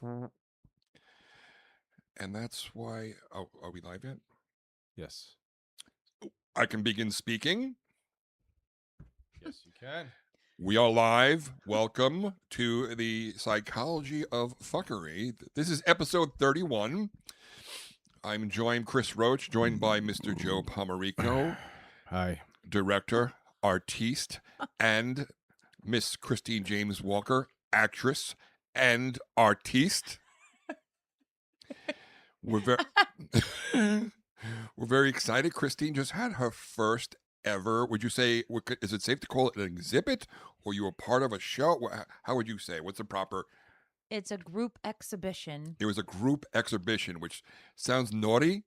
And that's why. Oh, are we live yet? Yes. I can begin speaking. Yes, you can. We are live. Welcome to the Psychology of Fuckery. This is episode 31. I'm joined, Chris Roach, joined by Mr. Joe Pomerico, Hi. director, artiste, and Miss Christine James Walker, actress and artiste. We're very excited. Christine just had her first ever. Would you say? Is it safe to call it an exhibit, or you were part of a show? How would you say? What's the proper? It's a group exhibition. It was a group exhibition, which sounds naughty,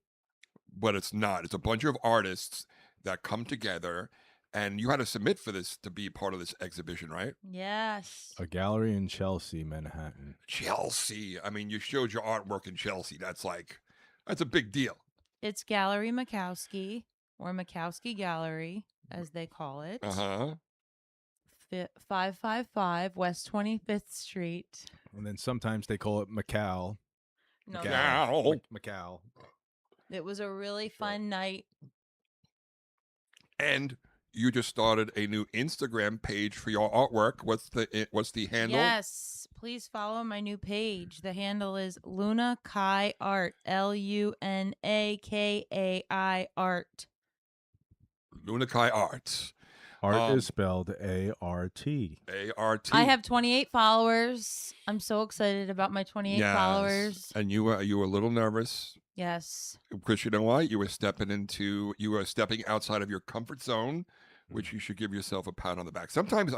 but it's not. It's a bunch of artists that come together, and you had to submit for this to be part of this exhibition, right? Yes. A gallery in Chelsea, Manhattan. Chelsea. I mean, you showed your artwork in Chelsea. That's a big deal. It's Gallery Makowski, or Makowski Gallery, as they call it. 555 West 25th Street. And then sometimes they call it Macau. No, Macau. Macau. it was a really fun night. And you just started a new Instagram page for your artwork. What's the handle? Yes. Please follow my new page. The handle is Luna Kai Art. LUNAKAI Art. Lunakai Arts. Art is spelled A-R-T. A-R-T. I have 28 followers. I'm so excited about my 28 followers. And you were a little nervous. Yes. Because you know what? You were stepping outside of your comfort zone, which you should give yourself a pat on the back. Sometimes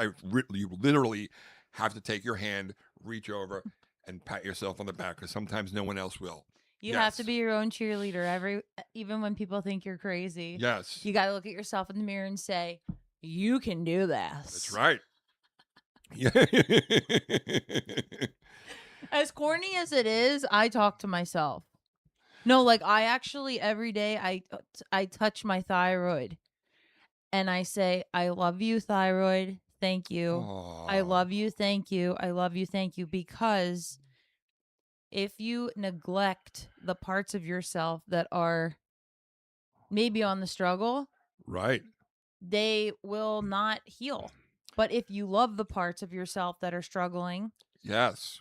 you literally have to take your hand, reach over, and pat yourself on the back, because sometimes no one else will. You have to be your own cheerleader even when people think you're crazy. Yes. You got to look at yourself in the mirror and say, you can do this. That's right. Yeah. As corny as it is, I talk to myself. No, like I actually every day I touch my thyroid and I say, I love you, thyroid. Thank you. Aww. I love you. Thank you. I love you. Thank you. Because if you neglect the parts of yourself that are maybe on the struggle, right, they will not heal. But if you love the parts of yourself that are struggling, yes,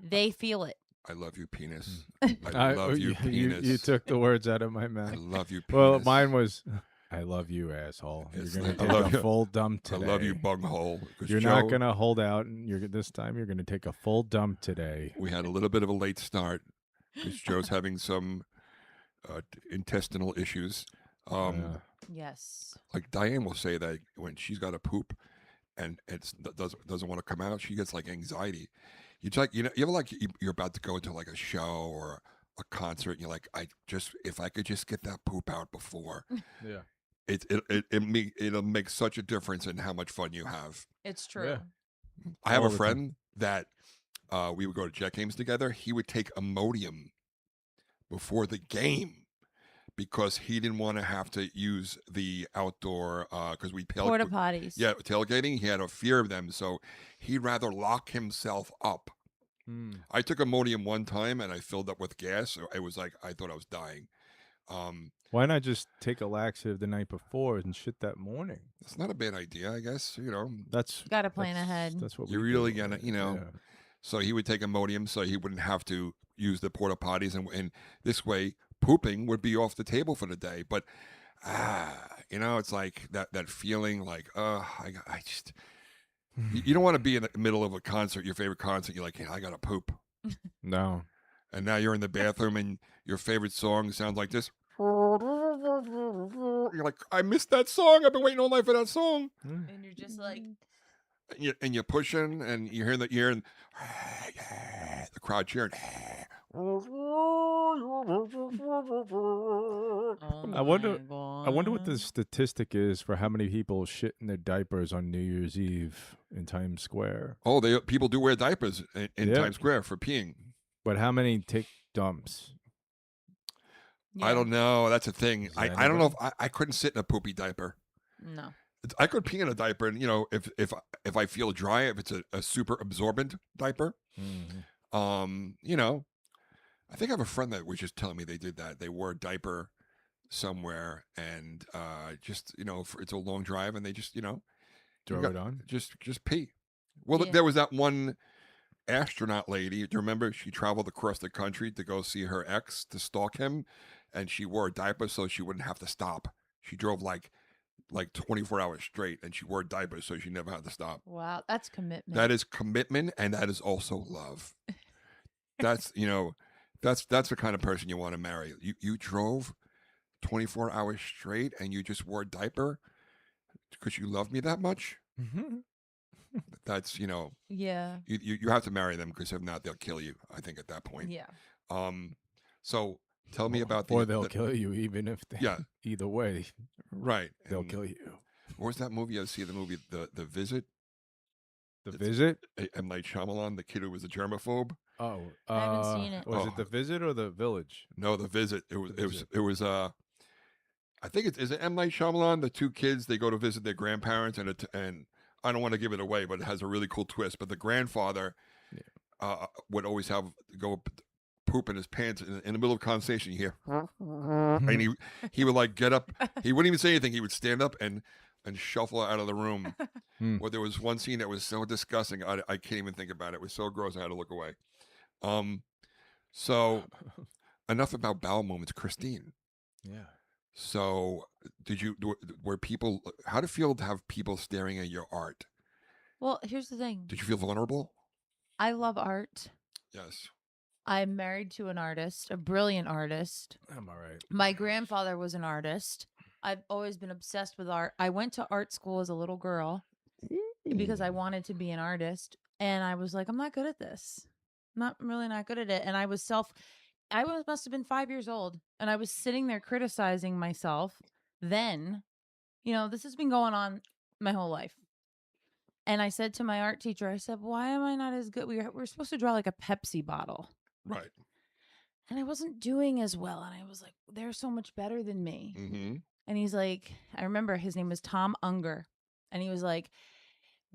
they feel it. I love you, penis. I love you, penis. You took the words out of my mouth. I love you, penis. Well, mine was, I love you, asshole. You're going to take a full dump today. I love you, bunghole. You're not going to hold out. This time you're going to take a full dump today. We had a little bit of a late start because Joe's having some intestinal issues. Yes. Like Diane will say that when she's got a poop and it doesn't want to come out, she gets like anxiety. You ever like you're about to go into like a show or a concert, and you're like, if I could just get that poop out before. Yeah. It'll make such a difference in how much fun you have. It's true. Yeah. I have a friend that we would go to Jet games together. He would take Imodium before the game because he didn't want to have to use the outdoor because porta potties. Yeah, tailgating. He had a fear of them, so he'd rather lock himself up. I took Imodium one time and I filled up with gas. It was like I thought I was dying. Why not just take a laxative the night before and shit that morning? It's not a bad idea, I guess. That's got to plan ahead. That's what you're really gonna, Yeah. So he would take Imodium so he wouldn't have to use the porta potties, and this way pooping would be off the table for the day. But it's like that feeling like I just. You don't want to be in the middle of a concert, your favorite concert. You're like, I gotta poop. No. And now you're in the bathroom and your favorite song sounds like this. You're like, I missed that song. I've been waiting all night for that song. And you're just like, and you're pushing, and you hear the crowd cheering. I wonder what the statistic is for how many people shit in their diapers on New Year's Eve in Times Square. Oh, people do wear diapers in Times Square for peeing. But how many take dumps? Yeah. I don't know. That's a thing. I don't know if I couldn't sit in a poopy diaper. No. I could pee in a diaper, and if I feel dry, if it's a super absorbent diaper, You know, I think I have a friend that was just telling me they did that. They wore a diaper somewhere and just it's a long drive and they just you Throw got, it on. just pee. Well, Yeah. there was that one astronaut lady. Do you remember? She traveled across the country to go see her ex to stalk him, and she wore a diaper so she wouldn't have to stop. She drove like 24 hours straight, and she wore a diaper so she never had to stop. Wow, that's commitment. That is commitment, and that is also love. That's that's the kind of person you want to marry. You drove 24 hours straight, and you just wore a diaper because you love me that much. That's yeah. you have to marry them because if not, they'll kill you. I think at that point. Yeah. So tell me about or they'll kill you even if they. Yeah. Either way, right. they'll And kill you. what was that movie? You see the movie The Visit? The It's- Visit. M. Night Shyamalan, the kid who was a germaphobe. Oh, I haven't seen it. Was Oh. it The Visit or The Village? No, The Visit. It was. The It was. Visit. It was. I think is it M. Night Shyamalan? The two kids they go to visit their grandparents, and I don't want to give it away, but it has a really cool twist. But the grandfather would always have go poop in his pants in the middle of conversation. You hear, and he would like get up. He wouldn't even say anything. He would stand up and shuffle out of the room. Well, there was one scene that was so disgusting. I can't even think about it. It was so gross. I had to look away. So enough about bowel moments, Christine. Yeah. So were people, how did it feel to have people staring at your art? Well, here's the thing. Did you feel vulnerable? I love art. Yes. I'm married to an artist, a brilliant artist. I'm all right. My grandfather was an artist. I've always been obsessed with art. I went to art school as a little girl because I wanted to be an artist. And I was like, I'm not good at this. I'm really not good at it. And I must have been 5 years old. And I was sitting there criticizing myself. Then, this has been going on my whole life. And I said to my art teacher, I said, why am I not as good? We're supposed to draw like a Pepsi bottle. Right. And I wasn't doing as well. And I was like, they're so much better than me. Mm-hmm. And he's like, I remember his name was Tom Unger. And he was like,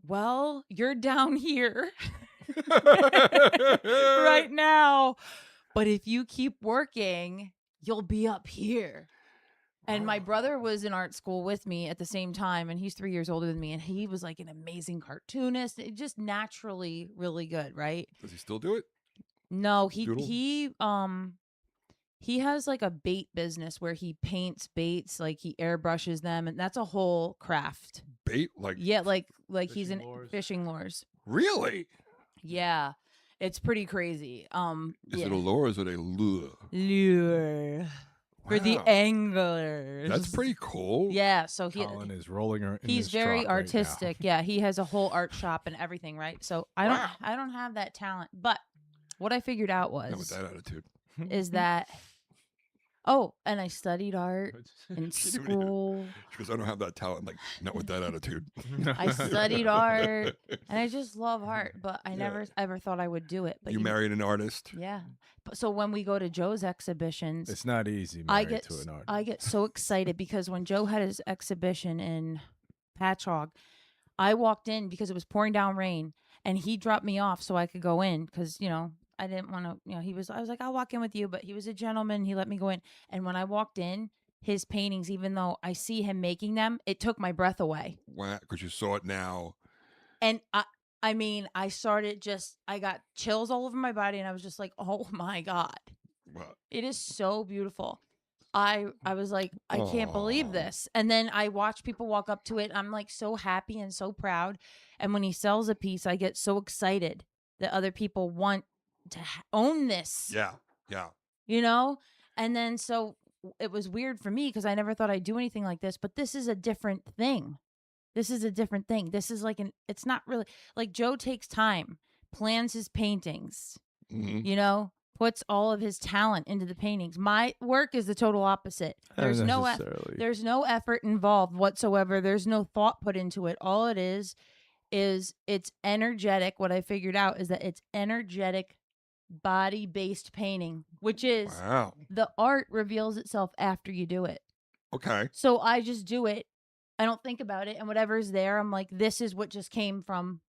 well, you're down here right now. But if you keep working, you'll be up here. And my brother was in art school with me at the same time. And he's 3 years older than me. And he was like an amazing cartoonist. Just naturally really good, right? Does he still do it? No, Doodle? he has like a bait business where he paints baits, like he airbrushes them, and that's a whole craft. Bait? Like, Yeah, like he's Fishing in lures? fishing lures. really? Yeah, it's pretty crazy. Is yeah. it a lure or is it a lure? Lure for the Wow. anglers. That's pretty cool. Yeah, so Colin is rolling her. In he's his very truck right now. artistic. Yeah, he has a whole art shop and everything, right? So I Wow. don't have that talent, but what I figured out Not with was that attitude. is that and I studied art in She didn't even- school. She goes, I don't have that talent. Like, not with that attitude. I studied art and I just love art, but I Yeah. never ever thought I would do it. But You married an artist. Yeah. But so when we go to Joe's exhibitions, It's not easy. I Married get to an artist. I get so excited because when Joe had his exhibition in Patchogue, I walked in because it was pouring down rain and he dropped me off so I could go in because, I didn't want to, I was like, I'll walk in with you, but he was a gentleman. He let me go in. And when I walked in, his paintings, even though I see him making them, it took my breath away. Wow. Because you saw it now. And I started I got chills all over my body and I was just like, oh my God, Wow. it is so beautiful. I was like, I can't believe Aw. this. And then I watch people walk up to it. I'm like so happy and so proud. And when he sells a piece, I get so excited that other people want to own this. Yeah. Yeah. And then so it was weird for me because I never thought I'd do anything like this, but this is a different thing. This is like it's not really like Joe takes time, plans his paintings, Mm-hmm. puts all of his talent into the paintings. My work is the total opposite. There's no necessarily. there's no effort involved whatsoever. There's no thought put into it. All it is it's energetic. What I figured out is that it's energetic body-based painting, which is Wow. the art reveals itself after you do it. Okay. So I just do it. I don't think about it. And whatever's there, I'm like, this is what just came from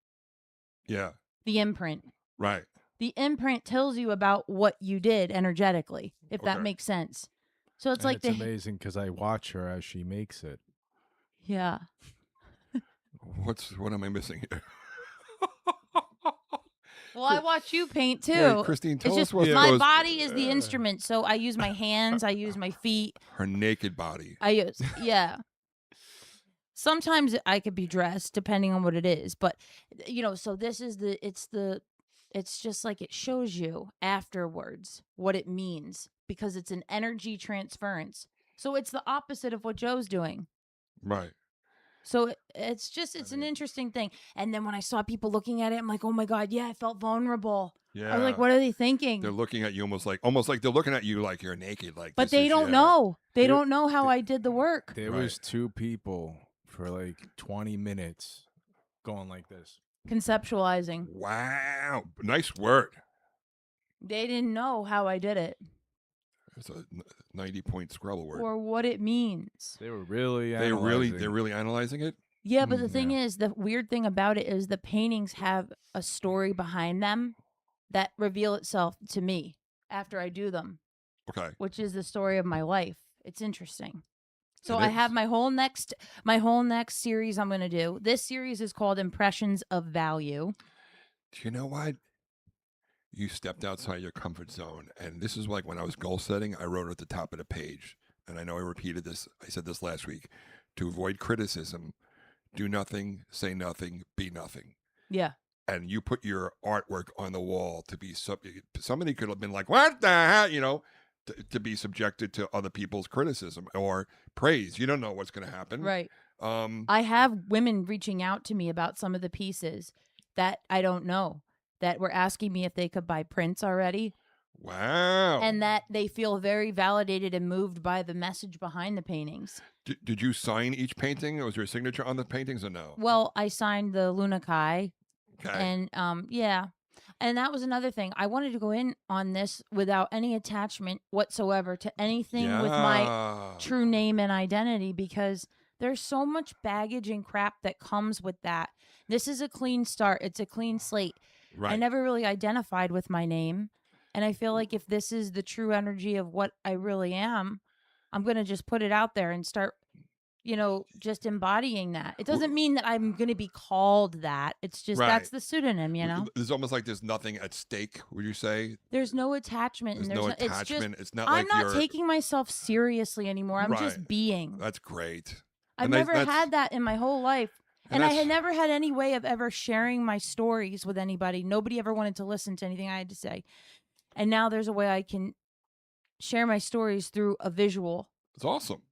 Yeah. the imprint. Right. the imprint tells you about what you did energetically, if that Okay. makes sense. So it's And like it's amazing because I watch her as she makes it. yeah. What am I missing here? Well, I watch you paint too. Wait, Christine, It's tell us just what my those body is the instrument, so I use my hands, I use my feet, her naked body. I use yeah. Sometimes I could be dressed depending on what it is, but so this is it's just like it shows you afterwards what it means because it's an energy transference. So it's the opposite of what Joe's doing. Right. So it's an mean- interesting thing. And then when I saw people looking at it, I'm like, oh my God, yeah, I felt vulnerable. Yeah. I was like, what are they thinking? They're looking at you almost like they're looking at you like you're naked. Like, But this they is- don't yeah. know. They There- don't know how I did the work. There Right. was 2 people for like 20 minutes going like this. Conceptualizing. Wow, nice word. They didn't know how I did it It's a 90-point Scrabble word. or what it means. They were really They're analyzing. really analyzing it. Yeah, but the thing yeah. is, the weird thing about it is the paintings have a story behind them that reveal itself to me after I do them, Okay. which is the story of my life. It's interesting. So It I have is. my whole next series I'm going to do. This series is called Impressions of Value. Do you know what? You stepped outside your comfort zone, and this is like when I was goal setting. I wrote at the top of the page, and I know I repeated this. I said this last week. To avoid criticism, do nothing, say nothing, be nothing. Yeah. And you put your artwork on the wall to be somebody could have been like, what the hell, to be subjected to other people's criticism or praise. You don't know what's going to happen. Right. Um, I have women reaching out to me about some of the pieces that I don't know, that were asking me if they could buy prints already, wow. and that they feel very validated and moved by the message behind the paintings. Did you sign each painting? Was there a signature on the paintings or no? Well, I signed the Luna Kai, Okay. and yeah. And that was another thing. I wanted to go in on this without any attachment whatsoever to anything with my Yeah. true name and identity, because there's so much baggage and crap that comes with that. This is a clean start. It's a clean slate. Right. I never really identified with my name. And I feel like if this is the true energy of what I really am, I'm going to just put it out there and start, just embodying that. It doesn't mean that I'm going to be called that. It's just that's Right. the pseudonym, There's almost like there's nothing at stake, would you say? There's no attachment. There's and no it's just, attachment. It's not I'm like not you're. taking myself seriously anymore. I'm Right. just being. That's great. I've and never that's- had that in my whole life. And And I that's- had never had any way of ever sharing my stories with anybody. Nobody ever wanted to listen to anything I had to say. And now there's a way I can share my stories through a visual. It's awesome.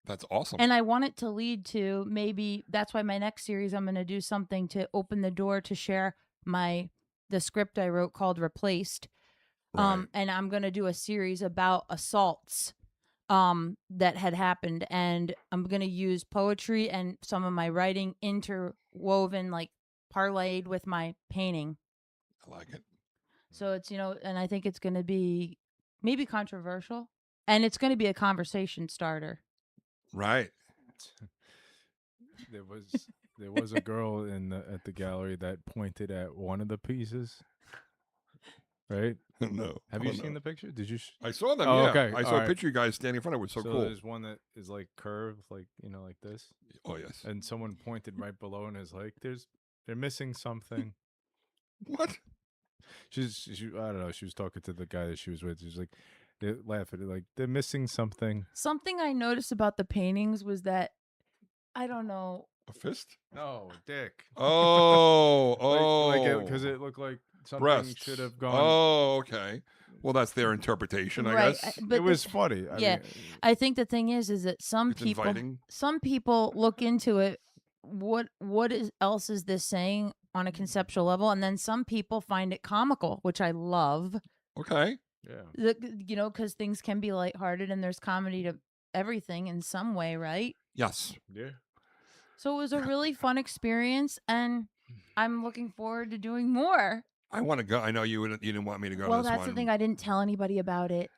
That's awesome. And I want it to lead to maybe that's why my next series I'm going to do something to open the door to share the script I wrote called Replaced. Right. And I'm going to do a series about assaults that had happened, and I'm going to use poetry and some of my writing interwoven, like parlayed with my painting. I like it. So it's, and I think it's going to be maybe controversial, and it's going to be a conversation starter. Right. There was a girl at the gallery that pointed at one of the pieces. Right? No. Have you seen the picture? Did you? I saw them. Oh, Yeah. okay, I saw all a right. picture of you guys standing in front of it. It was so cool. There's one that is like curved, like like this, Oh yes. and someone pointed right below and is like, they're missing something." What? I don't know. She was talking to the guy that she was with. She's like, they laugh at it like they're missing something. Something I noticed about the paintings was that, I don't know, A fist? No, dick. Oh, Because it looked like something breasts. should have gone. Oh, okay. Well, that's their interpretation, I right? guess. But it was funny. yeah. mean, I think the thing is that some It's people inviting. look into it. What else is this saying on a conceptual level? And then some people find it comical, which I love. Okay. yeah. Because things can be lighthearted and there's comedy to everything in some way, right? Yes. Yeah. So it was a really fun experience, and I'm looking forward to doing more. I want to go. I know you didn't want me to go Well, to this that's one. the thing. I didn't tell anybody about it.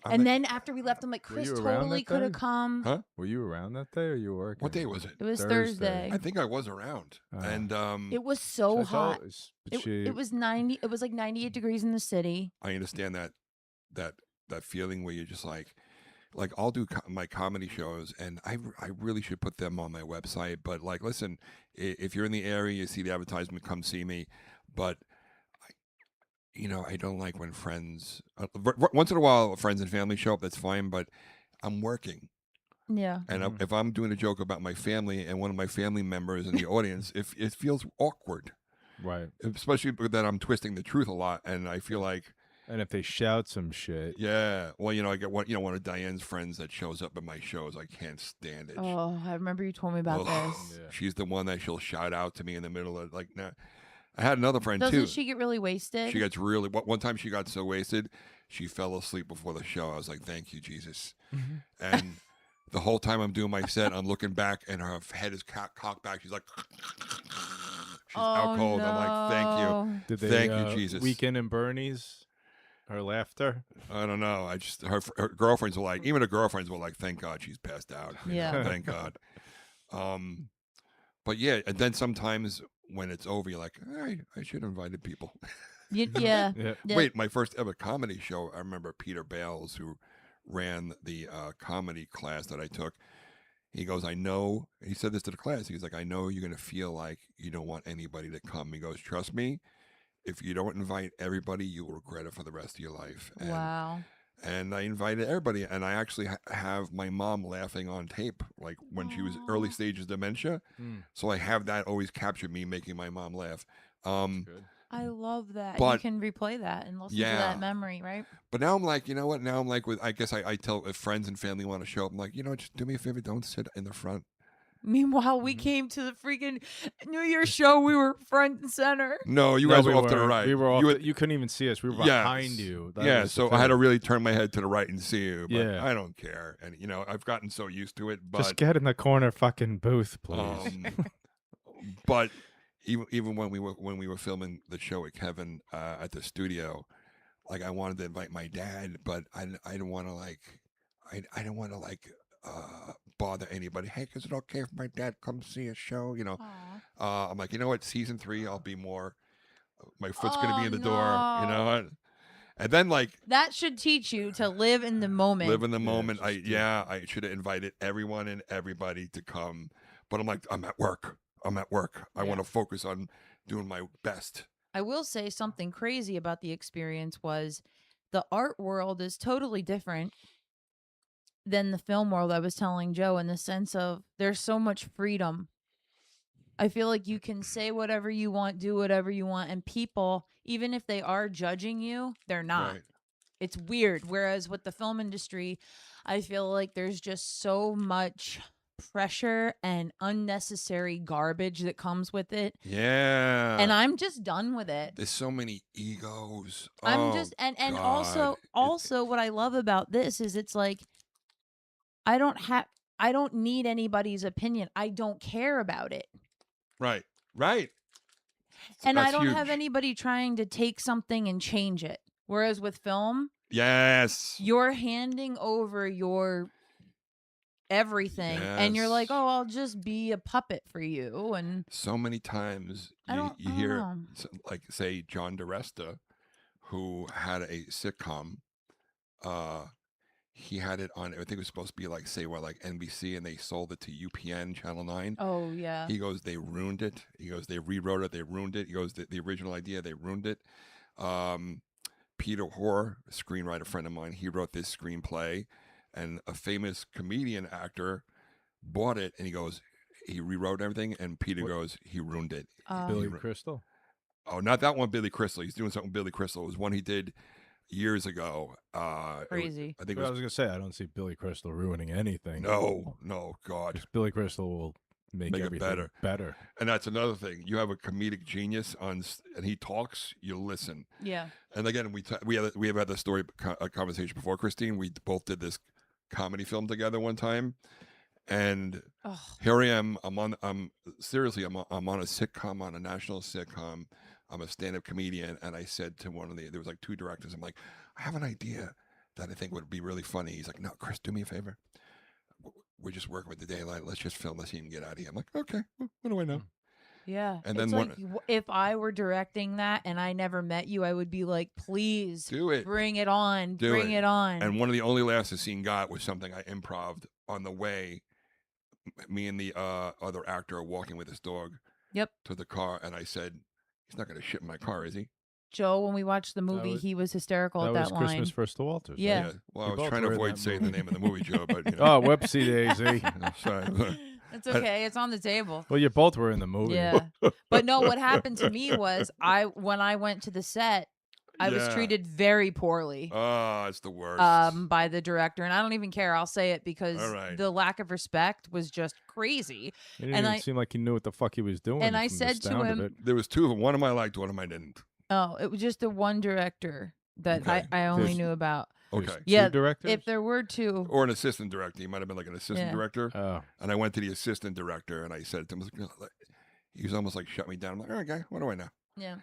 And then after we left, I'm like, Were Chris you around totally that could have day? come. Huh? Were you around that day or you working? What day was it? It was Thursday. I think I was around, and It was so hot. But It was 90. It was like 98 degrees in the city. I understand that feeling where you're just like I'll do my comedy shows, and I really should put them on my website. But like, listen, if you're in the area, you see the advertisement, come see me. But I don't like when friends once in a while friends and family show up. That's fine, but I'm working. Yeah. And if I'm doing a joke about my family and one of my family members in the audience, if it feels awkward, right, especially that I'm twisting the truth a lot, and I feel like. And if they shout some shit. Yeah. Well, I get one of Diane's friends that shows up at my shows. I can't stand it. Oh, I remember you told me about this. Yeah. She's the one that she'll shout out to me in the middle of now. I had another friend Doesn't too. she get really wasted? She gets really. One time she got so wasted, she fell asleep before the show. I was like, "Thank you, Jesus." And the whole time I'm doing my set, I'm looking back, and her head is cocked back. She's like, she's out cold. No. I'm like, "Thank you." Did they, Thank you, Jesus. Weekend in Bernie's? Her laughter? I don't know. I just her girlfriends were like, even her girlfriends were like, "Thank God she's passed out." Yeah. Thank God. But yeah, and then sometimes when it's over, you're like, I should have invited people. Yeah. Yeah. Wait, my first ever comedy show, I remember Peter Bales, who ran the comedy class that I took. He goes, I know, he said this to the class. He's like, I know you're going to feel like you don't want anybody to come. He goes, trust me, if you don't invite everybody, you will regret it for the rest of your life. Wow. And I invited everybody, and I actually have my mom laughing on tape, like when she was early stages dementia. So I have that always captured, me making my mom laugh. Good. I love that. But- you can replay that and listen to Yeah. that memory, right? But now I'm like, you know what? Now I'm like, I guess I tell if friends and family want to show up, I'm like, just do me a favor, don't sit in the front. Meanwhile, we came to the freaking New Year's show. We were front and center. No, you No, guys we were off to the weren't. right. We were off. You You couldn't even see us. We were Yes. behind you. That yeah, was the so I had to thing. really turn my head to the right and see you. But Yeah. I don't care. And, I've gotten so used to it. But, Just get in the corner fucking booth, please. But even when we were filming the show with Kevin at the studio, like I wanted to invite my dad, but I didn't want to I don't want to bother anybody. Hey, is it okay if my dad comes see a show? I'm like, you know what? Season 3, I'll be more. My foot's gonna be in the door. You know what? And then That should teach you to live in the moment. live in the moment. just I should have invited everyone and everybody to come, but I'm like, I'm at work. I want to focus on doing my best. I will say something crazy about the experience was the art world is totally different than the film world. I was telling Joe, in the sense of there's so much freedom. I feel like you can say whatever you want, do whatever you want, and people, even if they are judging you, they're not. Right. It's weird. Whereas with the film industry, I feel like there's just so much pressure and unnecessary garbage that comes with it. Yeah. And I'm just done with it. There's so many egos. I'm Oh, just and God. also what I love about this is it's like I don't need anybody's opinion. I don't care about it. Right. And I That's don't have huge. anybody trying to take something and change it. Whereas with film, Yes. you're handing over your everything and you're like, Yes. "Oh, I'll just be a puppet for you." And So many times I don't you hear, know. say, John DeResta, who had a sitcom. He had it on, I think it was supposed to be like NBC, and they sold it to UPN, Channel 9. Oh, yeah. He goes, they ruined it. He goes, they rewrote it. They ruined it. He goes, the original idea, they ruined it. Peter Hoare, a screenwriter friend of mine, he wrote this screenplay, and a famous comedian actor bought it, and he goes, he rewrote everything, and Peter goes, he ruined it. Billy He- Crystal. Oh, not that one, Billy Crystal. He's doing something with Billy Crystal. It was one he did years ago. Crazy. I think it But I was. was gonna say I don't see Billy Crystal ruining anything. No, God. Just Billy Crystal will make Make it everything better. And that's another thing. You have a comedic genius and he talks, you listen. Yeah. And again, we have had this story a conversation before, Christine. We both did this comedy film together one time, and Oh, here I am. I'm seriously. I'm on a sitcom, on a national sitcom. I'm a stand-up comedian, and I said to there was like 2 directors. I'm like, I have an idea that I think would be really funny. He's like, no, Chris, do me a favor. We're just working with the daylight. Let's just film this and get out of here. I'm like, okay, well, what do I know? Yeah. And it's then like if I were directing that and I never met you, I would be like, please Do it. bring it on. Do bring it on. And one of the only laughs the scene got was something I improv'd on the way. Me and the other actor are walking with his dog Yep. to the car, and I said, he's not going to shit in my car, is he? Joe, when we watched the movie, was- he was hysterical at That that was line. Christmas First to Walters. right? Yeah. Well, We I was both trying to were in avoid that saying the movie. name of the movie, Joe, but you know. Oh, whoopsie daisy. Sorry. It's okay. It's on the table. Well, you both were in the movie. Yeah. But no, what happened to me was when I went to the set, I was Yeah. treated very poorly Oh, it's the worst. by the director. And I don't even care. I'll say it because All right. the lack of respect was just crazy. It didn't And even I- seem like he knew what the fuck he was doing. and I from the said to sound of him- it. There was two of them. One of them I liked, one of them I didn't. Oh, it was just the one director that Okay. I only There's- knew about. There's Okay. two Yeah, directors? If there were two, Or an assistant director. He might have been like an assistant Yeah. director. Oh, And I went to the assistant director and I said to him, he was almost like, shut me down. I'm like, all right, guy, what do I know? yeah.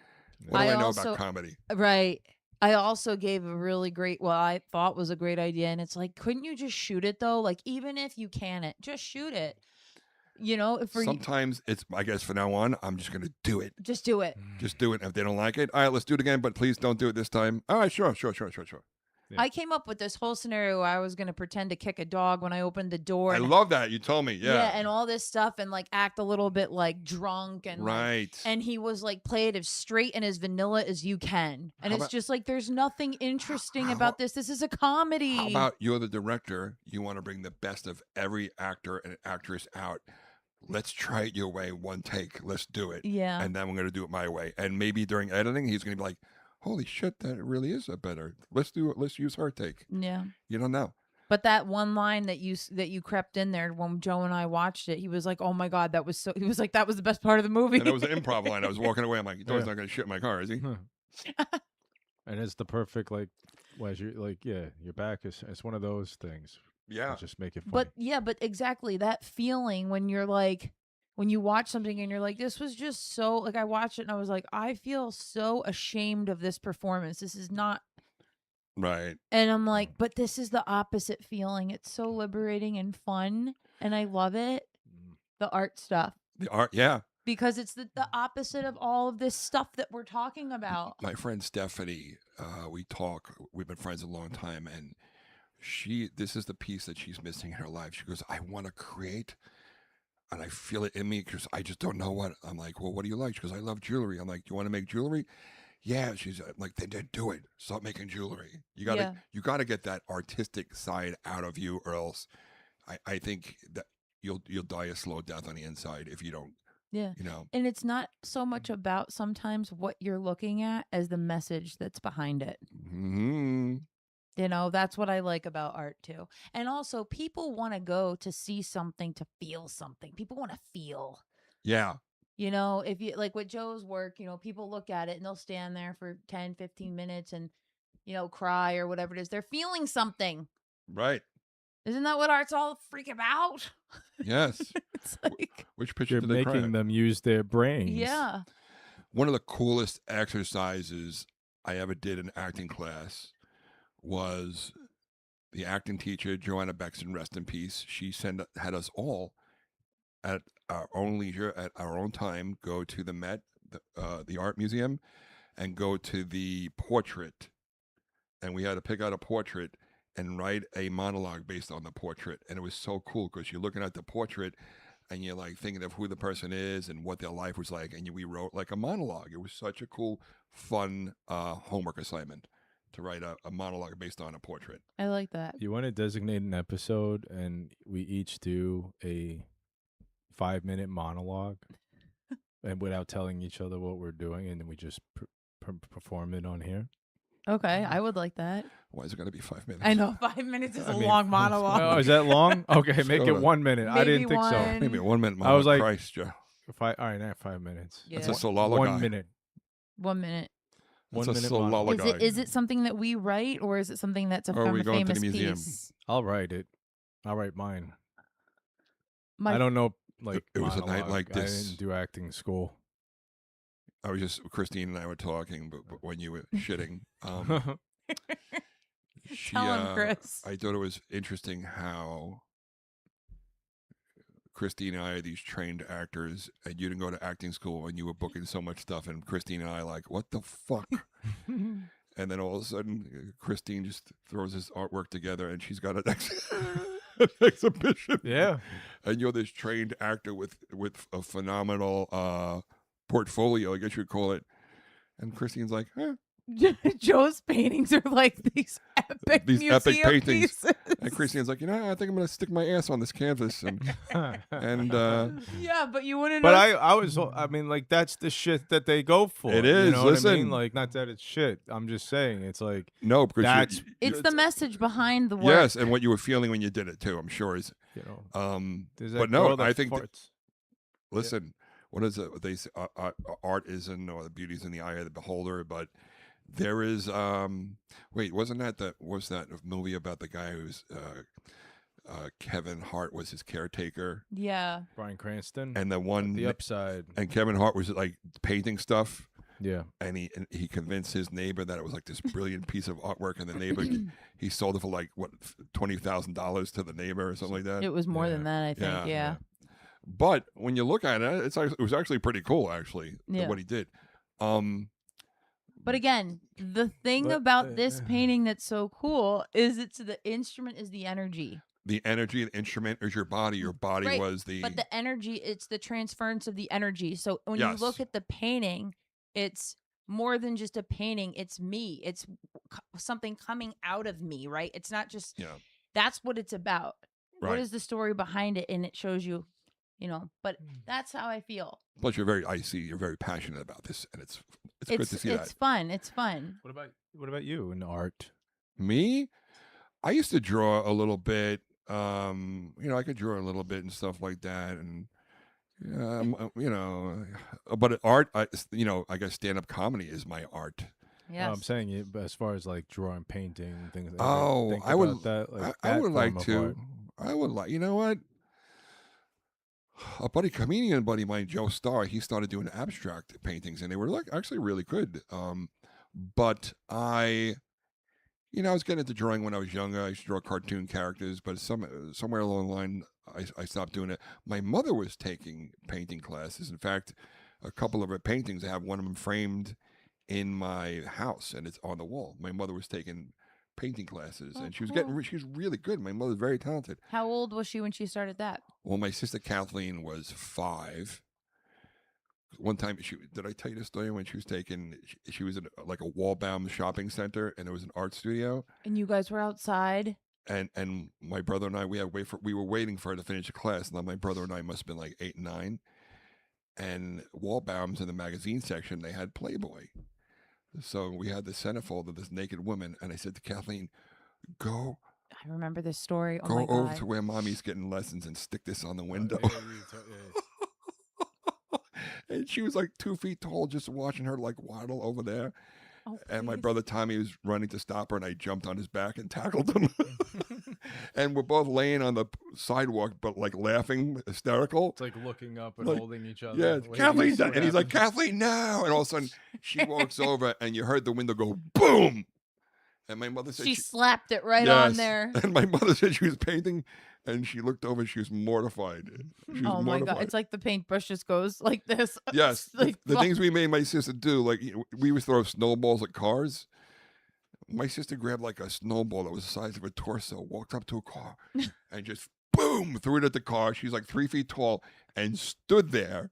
What do I I know also- about comedy? Right. I also gave a really great, well, I thought was a great idea. And it's like, couldn't you just shoot it though? Like, even if you can it, just shoot it. You know, for you, Sometimes it's, I guess from now on, I'm just going to do it. just do it. Just do it. If they don't like it, all right, let's do it again, but please don't do it this time. All right, sure. Yeah. I came up with this whole scenario where I was going to pretend to kick a dog when I opened the door. I and- love that. You told me. Yeah. and all this stuff and like act a little bit like drunk and like, Right. and he was like, play it as straight and as vanilla as you can. And How it's about- just like, there's nothing interesting how- about this. This is a comedy. How about you're the director? You want to bring the best of every actor and actress out. Let's try it your way, one take. Let's do it. Yeah. And then we're going to do it my way. And maybe during editing, he's going to be like, holy shit, that really is a better. Let's do it. Let's use her take. Yeah. You don't know. But that one line that you crept in there when Joe and I watched it, he was like, "Oh my god, that was so." He was like, "That was the best part of the movie." And it was an improv line. I was walking away. I'm like, he's Yeah. not going to shit in my car, is he? and it's the perfect, like, your back is, it's one of those things. Yeah. Just make it funny. But yeah, but exactly that feeling when you're like, when you watch something and you're like, this was just so, like, I watched it and I was like, I feel so ashamed of this performance. This is not, Right. and I'm like, but this is the opposite feeling. It's so liberating and fun, and I love it. Mm. The art stuff. The art. Yeah. Because it's the opposite of all of this stuff that we're talking about. My friend Stephanie, we talk. We've been friends a long time, and this is the piece that she's missing in her life. She goes, I want to create, and I feel it in me because I just don't know what. I'm like, well, what do you like? She goes, I love jewelry. I'm like, you want to make jewelry? Yeah. She's like, then do it. Stop making jewelry. Yeah. You gotta get that artistic side out of you, or else I think that you'll die a slow death on the inside if you don't. Yeah. You know. And it's not so much about sometimes what you're looking at as the message that's behind it. Hmm. You know, that's what I like about art too. And also, people want to go to see something to feel something. People want to feel. Yeah. You know, if you like with Joe's work, you know, people look at it and they'll stand there for 10, 15 minutes and, you know, cry or whatever it is. They're feeling something. Right. Isn't that what art's all freak about? Yes. It's like, Which picture You're did they cry making at? them use their brains. yeah. One of the coolest exercises I ever did in acting class was the acting teacher, Joanna Bexon, rest in peace. She had us all at our own leisure, at our own time, go to the Met, the art museum, and go to the portrait. And we had to pick out a portrait and write a monologue based on the portrait. And it was so cool because you're looking at the portrait and you're like thinking of who the person is and what their life was like. And we wrote like a monologue. It was such a cool, fun homework assignment to write a monologue based on a portrait. I like that. You want to designate an episode and we each do a 5-minute monologue and without telling each other what we're doing, and then we just perform it on here. Okay, I would like that. Why is it going to be 5 minutes? I know 5 minutes is I a mean, long monologue. Oh, is that long? Okay, make it Sure. 1 minute. I Maybe didn't think so. one. Maybe a 1 minute monologue. I was like- Christ, Joe. All right, not 5 minutes. Yeah. That's a Solala 1 guy. minute. 1 minute. That's 1 a minute Solala monologue. guy. Is it something that we write, or is it something that's Or are from we a going to the famous museum? piece? I'll write it. I'll write mine. My, I don't know. Like It was a night monologue. like I this. didn't do acting school. Christine and I were talking, but when you were shitting, she, Tell him, Chris. I thought it was interesting how Christine and I are these trained actors, and you didn't go to acting school, and you were booking so much stuff, and Christine and I like, what the fuck? And then all of a sudden, Christine just throws this artwork together, and she's got an, an exhibition. Yeah. And you're this trained actor with a phenomenal portfolio, I guess you'd call it. And Christine's like, Joe's paintings are like these epic These epic museum paintings. pieces. and Christine's like, I think I'm gonna stick my ass on this canvas, and Yeah, but you wouldn't But know. I mean, like, that's the shit that they go for. It You is, know what I listen. mean? Like, not that it's shit. I'm just saying, it's like, no, because That's- It's the message behind the work. yes, and what you were feeling when you did it too, I'm sure is. you know, there's that But no, girl that I think. farts. Listen, what is it? They say art is in, or the beauty's in the eye of the beholder. But there is, wait, wasn't that was that movie about the guy who's Kevin Hart was his caretaker, Yeah. Bryan Cranston. and the one the upside. and Kevin Hart was like painting stuff, Yeah. and he convinced his neighbor that it was like this brilliant piece of artwork, and the neighbor he sold it for like what $20,000 to the neighbor or something like that. It was more Yeah. than that, I think. Yeah. But when you look at it, it was actually pretty cool, actually, Yeah. what he did. But again, the thing But, about this painting that's so cool is the instrument is the energy. The energy, the instrument is your body. Your body Right, was the. But the energy, it's the transference of the energy. So when Yes. you look at the painting, it's more than just a painting. It's me. It's something coming out of me, right? It's not just, Yeah. that's what it's about. What Right. is the story behind it? And it shows you, but that's how I feel. Plus, I see you're very passionate about this, and it's good to see It's that. fun. It's fun. What about you in art? Me, I used to draw a little bit. I could draw a little bit and stuff like that, and but art, I guess stand-up comedy is my art. Yes. I'm saying it, but as far as like drawing, painting, things. Oh, think I would. about that. Like, I that would like form of to. art. I would like. You know what? A comedian buddy of mine, Joe Starr, he started doing abstract paintings, and they were like actually really good. But I was getting into drawing when I was younger. I used to draw cartoon characters, but somewhere along the line, I stopped doing it. My mother was taking painting classes. In fact, a couple of her paintings, I have one of them framed in my house, and it's on the wall. My mother was taking painting classes, Oh, and she was cool. she was really good. My mother's very talented. How old was she when she started that? Well, my sister Kathleen was 5. One time, did I tell you the story when she was taking? She was in like a Wallbaum shopping center, and there was an art studio. And you guys were outside? And my brother and I, we were waiting for her to finish a class. And my brother and I must have been like 8 and 9. And Wallbaum's in the magazine section, they had Playboy. So we had the centerfold of this naked woman, and I said to Kathleen, "Go I remember this story. Oh my over God. to where mommy's getting lessons and stick this on the window." And she was like 2 feet tall, just watching her like waddle over there. Oh, And my please. brother Tommy was running to stop her, and I jumped on his back and tackled him. And we're both laying on the sidewalk, but like laughing, hysterical. It's like looking up and Like, holding each other. Yeah, waiting to Kathleen, see what and he's like, happens. "Kathleen, no!" And all of a sudden, she walks over, and you heard the window go boom. And my mother said, She slapped it right on there. And my mother said she was painting, and she looked over, and she was mortified. She was Oh my God. mortified. It's like the paintbrush just goes like this. Yes, It's like, the things we made my sister do, like we would throw snowballs at cars. My sister grabbed like a snowball that was the size of a torso, walked up to a car, and just boom, threw it at the car. She's like 3 feet tall and stood there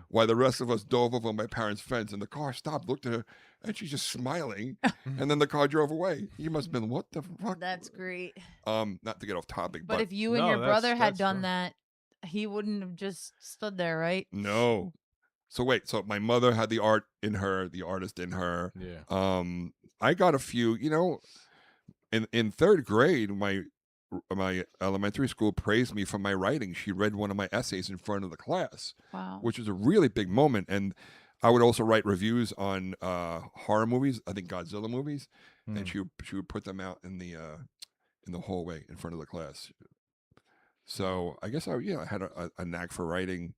while the rest of us dove over my parents' fence. And the car stopped, looked at her, and she's just smiling. And then the car drove away. You must have been, what the fuck? That's great. Not to get off topic, But but if you and No, your that's- brother had that's done fine. that, he wouldn't have just stood there, right? no. So wait, so my mother had the art in her, the artist in her. Yeah. I got a few, in 3rd grade, my elementary school praised me for my writing. She read one of my essays in front of the class, Wow. which was a really big moment. And I would also write reviews on horror movies, I think Godzilla movies, and she would put them out in the hallway in front of the class. So I guess I had a knack for writing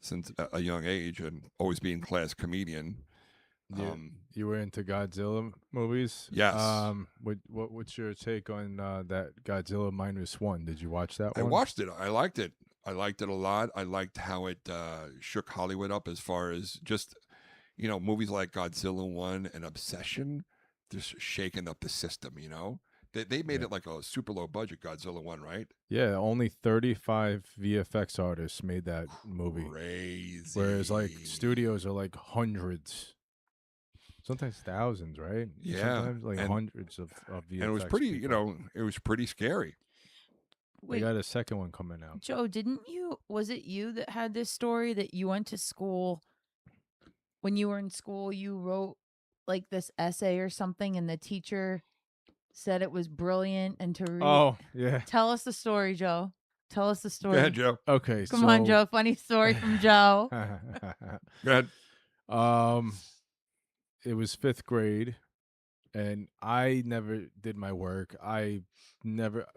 since a young age, and always being class comedian. Yeah. You were into Godzilla movies? Yes. What's your take on that Godzilla -1? Did you watch that I one? watched it. I liked it. I liked it a lot. I liked how it shook Hollywood up as far as just, movies like Godzilla 1 and Obsession, just shaking up the system, They made Yeah. it like a super low budget Godzilla 1, right? Yeah, only 35 VFX artists made that movie. Crazy. Whereas like studios are like hundreds. Sometimes thousands, right? Yeah, Sometimes like and- hundreds of VFX. And it was pretty, people. it was pretty scary. They Wait, got a second one coming out. Joe, was it you that had this story that you went to school? When you were in school, you wrote like this essay or something, and the teacher said it was brilliant and to read. Oh, yeah. Tell us the story, Joe. Tell us the Go story. ahead, Joe. Okay. Come on, Joe. Funny story from Joe. Go ahead. It was 5th grade, and I never did my work. I never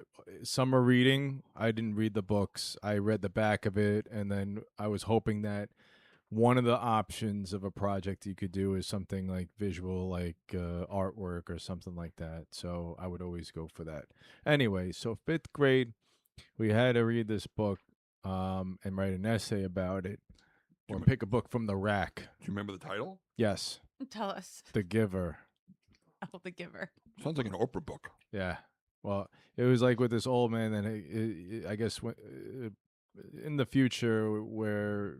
summer reading. I didn't read the books. I read the back of it, and then I was hoping that one of the options of a project you could do is something like visual, like artwork or something like that. So I would always go for that. Anyway, so 5th grade, we had to read this book and write an essay about it, or pick a book from the rack. Do you remember the title? Yes, Tell us. The Giver. Oh, the giver. Sounds like an Oprah book. Yeah. Well, it was like with this old man, and I guess in the future where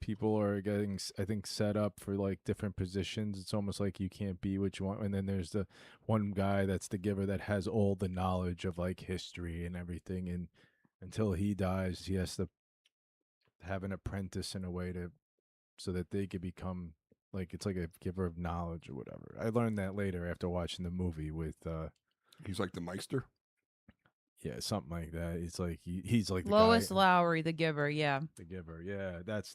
people are getting, I think, set up for like different positions. It's almost like you can't be what you want. And then there's the one guy that's the giver that has all the knowledge of like history and everything. And until he dies, he has to have an apprentice in a way so that they could become like, it's like a giver of knowledge or whatever. I learned that later after watching the movie with, He's like the Meister. yeah, something like that. It's like he's like the Lois guy, Lowry, the giver. Yeah. the giver. Yeah, that's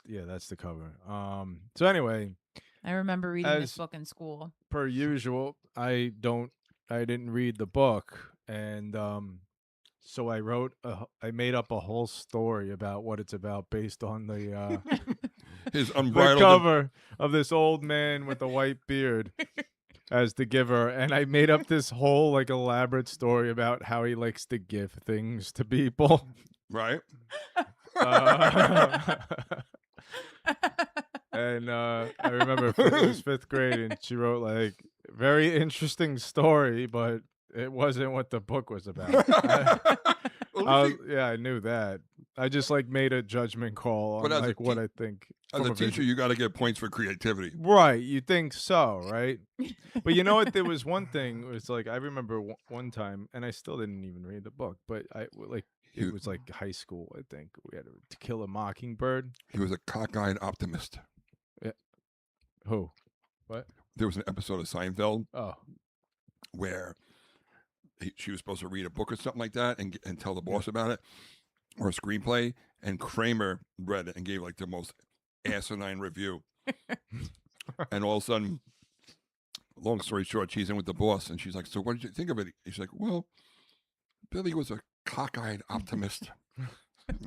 the cover. So anyway, I remember reading this As- book in school. per usual, I didn't read the book, and so I made up a whole story about what it's about based on the His the unbridled. cover of this old man with a white beard as the giver, and I made up this whole like elaborate story about how he likes to give things to people. Right? Uh, and I remember it was 5th grade, and she wrote like very interesting story, but it wasn't what the book was about. Yeah, I knew that. I just like made a judgment call on But as a like what I think. As from a vision. teacher, you got to get points for creativity. Right, you think so, right? But you know what? There was one thing. It was like I remember one time, and I still didn't even read the book, but it You- was like high school. I think we had To Kill a Mockingbird. He was a cockeyed optimist. Who? What? There was an episode of Seinfeld Oh, where she was supposed to read a book or something like that and tell the boss about it, or a screenplay, and Kramer read it and gave like the most asinine review. And all of a sudden, long story short, she's in with the boss, and she's like, "So what did you think of it?" She's like, "Well, Billy was a cockeyed optimist."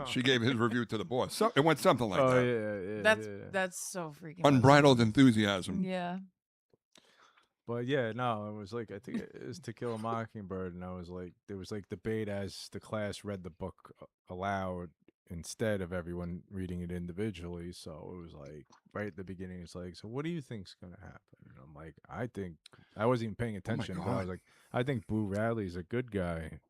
She gave his review to the boss. So it went something like oh that. yeah. That's so freaking Unbridled enthusiasm. Yeah. But yeah, no, it was like I think it was To Kill a Mockingbird, and I was like, there was like debate as the class read the book aloud instead of everyone reading it individually. So it was like right at the beginning, it's like, so what do you think's gonna happen? And I'm like, I think I wasn't even paying attention, but I God. was like, I think Boo Radley's a good guy,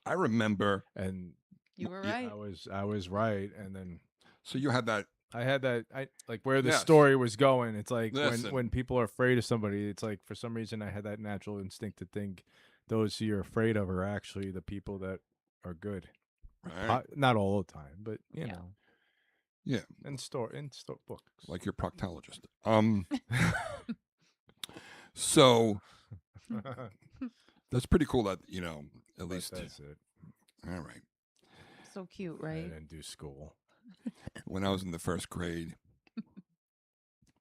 I remember. and You were Yeah, right. I was right, and then So you had that. I had that I like where the Yes. story was going. It's like Listen. when people are afraid of somebody, it's like for some reason I had that natural instinct to think those who you're afraid of are actually the people that are good. Right? Not all the time, but you Yeah. know. Yeah. In store books. Like your proctologist. So that's pretty cool that, at least. that's it. All right. So cute, I right? didn't do school. When I was in the first grade,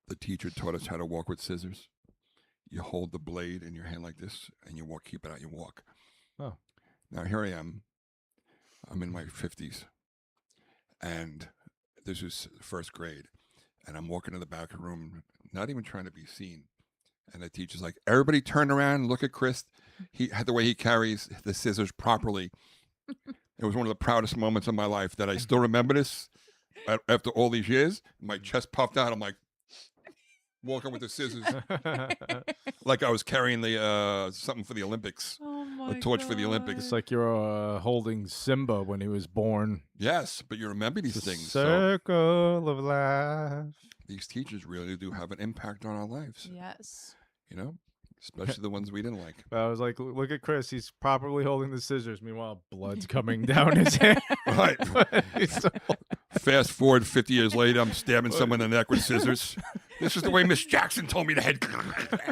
the teacher taught us how to walk with scissors. You hold the blade in your hand like this, and you keep it out, you walk. Oh. Now, here I am. I'm in my 50s, and this is first grade, and I'm walking to the back room not even trying to be seen. And the teacher's like, everybody turn around and look at Chris. He had the way he carries the scissors properly. It was one of the proudest moments of my life that I still remember this after all these years. My chest puffed out. I'm like, walking with the scissors like I was carrying the something for the Olympics, Oh a torch for the Olympics. It's like you're holding Simba when he was born. Yes, but you remember these It's a things. So circle of life. these teachers really do have an impact on our lives, Yes. you know, especially the ones we didn't like. But I was like, look at Chris. He's properly holding the scissors. Meanwhile, blood's coming down his hand. Right. He's so- Fast forward 50 years later, I'm stabbing someone in the neck with scissors. This is the way Miss Jackson told me to head.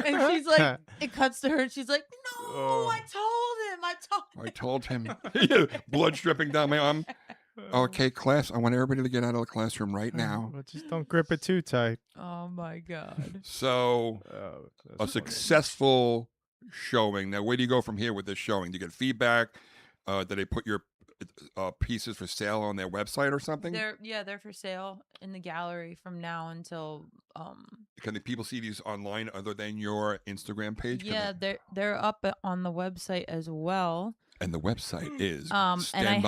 And she's like, it cuts to her, and she's like, no, Oh. I told him. I told him. Blood dripping down my arm. Okay, class, I want everybody to get out of the classroom right now. But just don't grip it too tight. Oh my god. So, Oh, a that's funny. successful showing. Now, where do you go from here with this showing? Do you get feedback? Do they put your pieces for sale on their website or something? They're for sale in the gallery from now until Can the people see these online other than your Instagram page? Can yeah, they're up on the website as well. and the website is And stand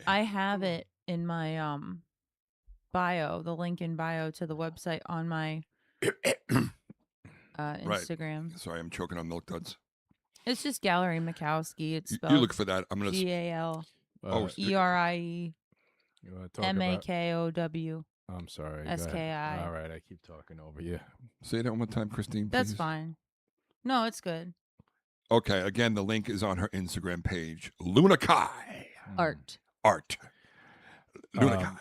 I have it in my bio, the link in bio to the website on my Instagram. Sorry, I'm choking on Milk Duds. It's just Gallery Mikowski. It's You spelled look for that. I'm gonna. GALERIE Oh, You wanna talk about- MAKOW. I'm sorry. go ahead. SKI. All right, I keep talking over you. Say that one more time, Christine. That's please. fine. No, it's good. Okay, again, the link is on her Instagram page, Luna Kai Art. Art. Luna Um, Kai.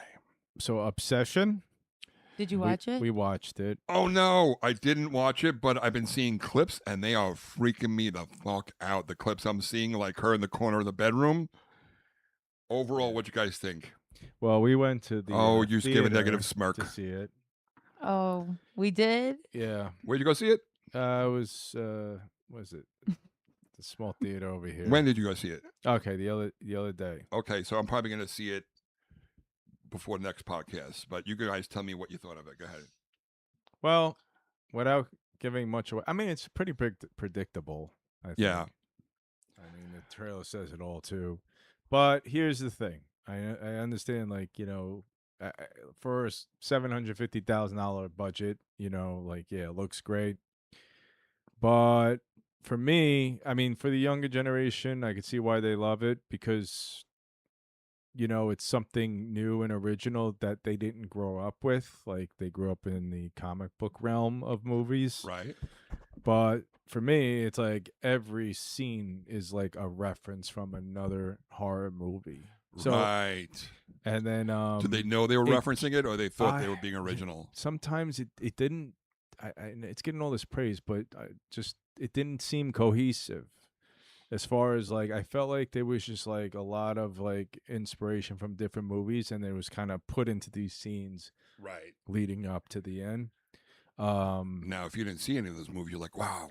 So Obsession. Did you watch it? We watched it. Oh no, I didn't watch it, but I've been seeing clips, and they are freaking me the fuck out. The clips I'm seeing, like her in the corner of the bedroom. Overall, what you guys think? Well, we went to the. Oh, you just gave a theater negative smirk. to see it. Oh, we did? Yeah, Where'd you go see it? it was. What is it? The small theater over here. When did you go see it? Okay, the other day. Okay, so I'm probably going to see it before the next podcast. But you guys tell me what you thought of it. Go ahead. Well, without giving much away, I mean, it's pretty predictable. I think. Yeah. I mean, the trailer says it all too. But here's the thing: I understand, like, for a $750,000 budget, like, yeah, it looks great. But for me, I mean, for the younger generation, I could see why they love it because, it's something new and original that they didn't grow up with. Like, they grew up in the comic book realm of movies. Right. But for me, it's like every scene is like a reference from another horror movie. So, right. and then, Did they know they were it- referencing it, or they thought they were I- being original? sometimes it didn't. And it's getting all this praise, but it didn't seem cohesive. As far as, like, I felt like there was just like a lot of like inspiration from different movies, and it was kind of put into these scenes Right. leading up to the end. Now, if you didn't see any of those movies, you're like, wow.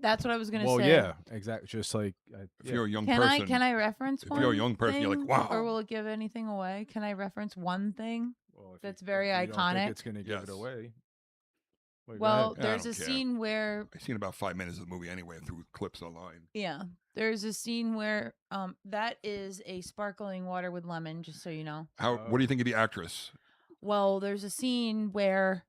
That's what I was gonna Well, say. yeah, exactly. Just like If you're a young Can person, I reference if one? you're a young person, you're like, thing, wow. Or will it give anything away? Can I reference one thing? well, if That's you- very if you don't think iconic. it's gonna give Yes. it away. Wait, go Well, ahead. I there's don't a care. scene where I've seen about 5 minutes of the movie anyway through clips online. there's a scene where that is a sparkling water with lemon, just so you know. What do you think of the actress? Well, there's a scene where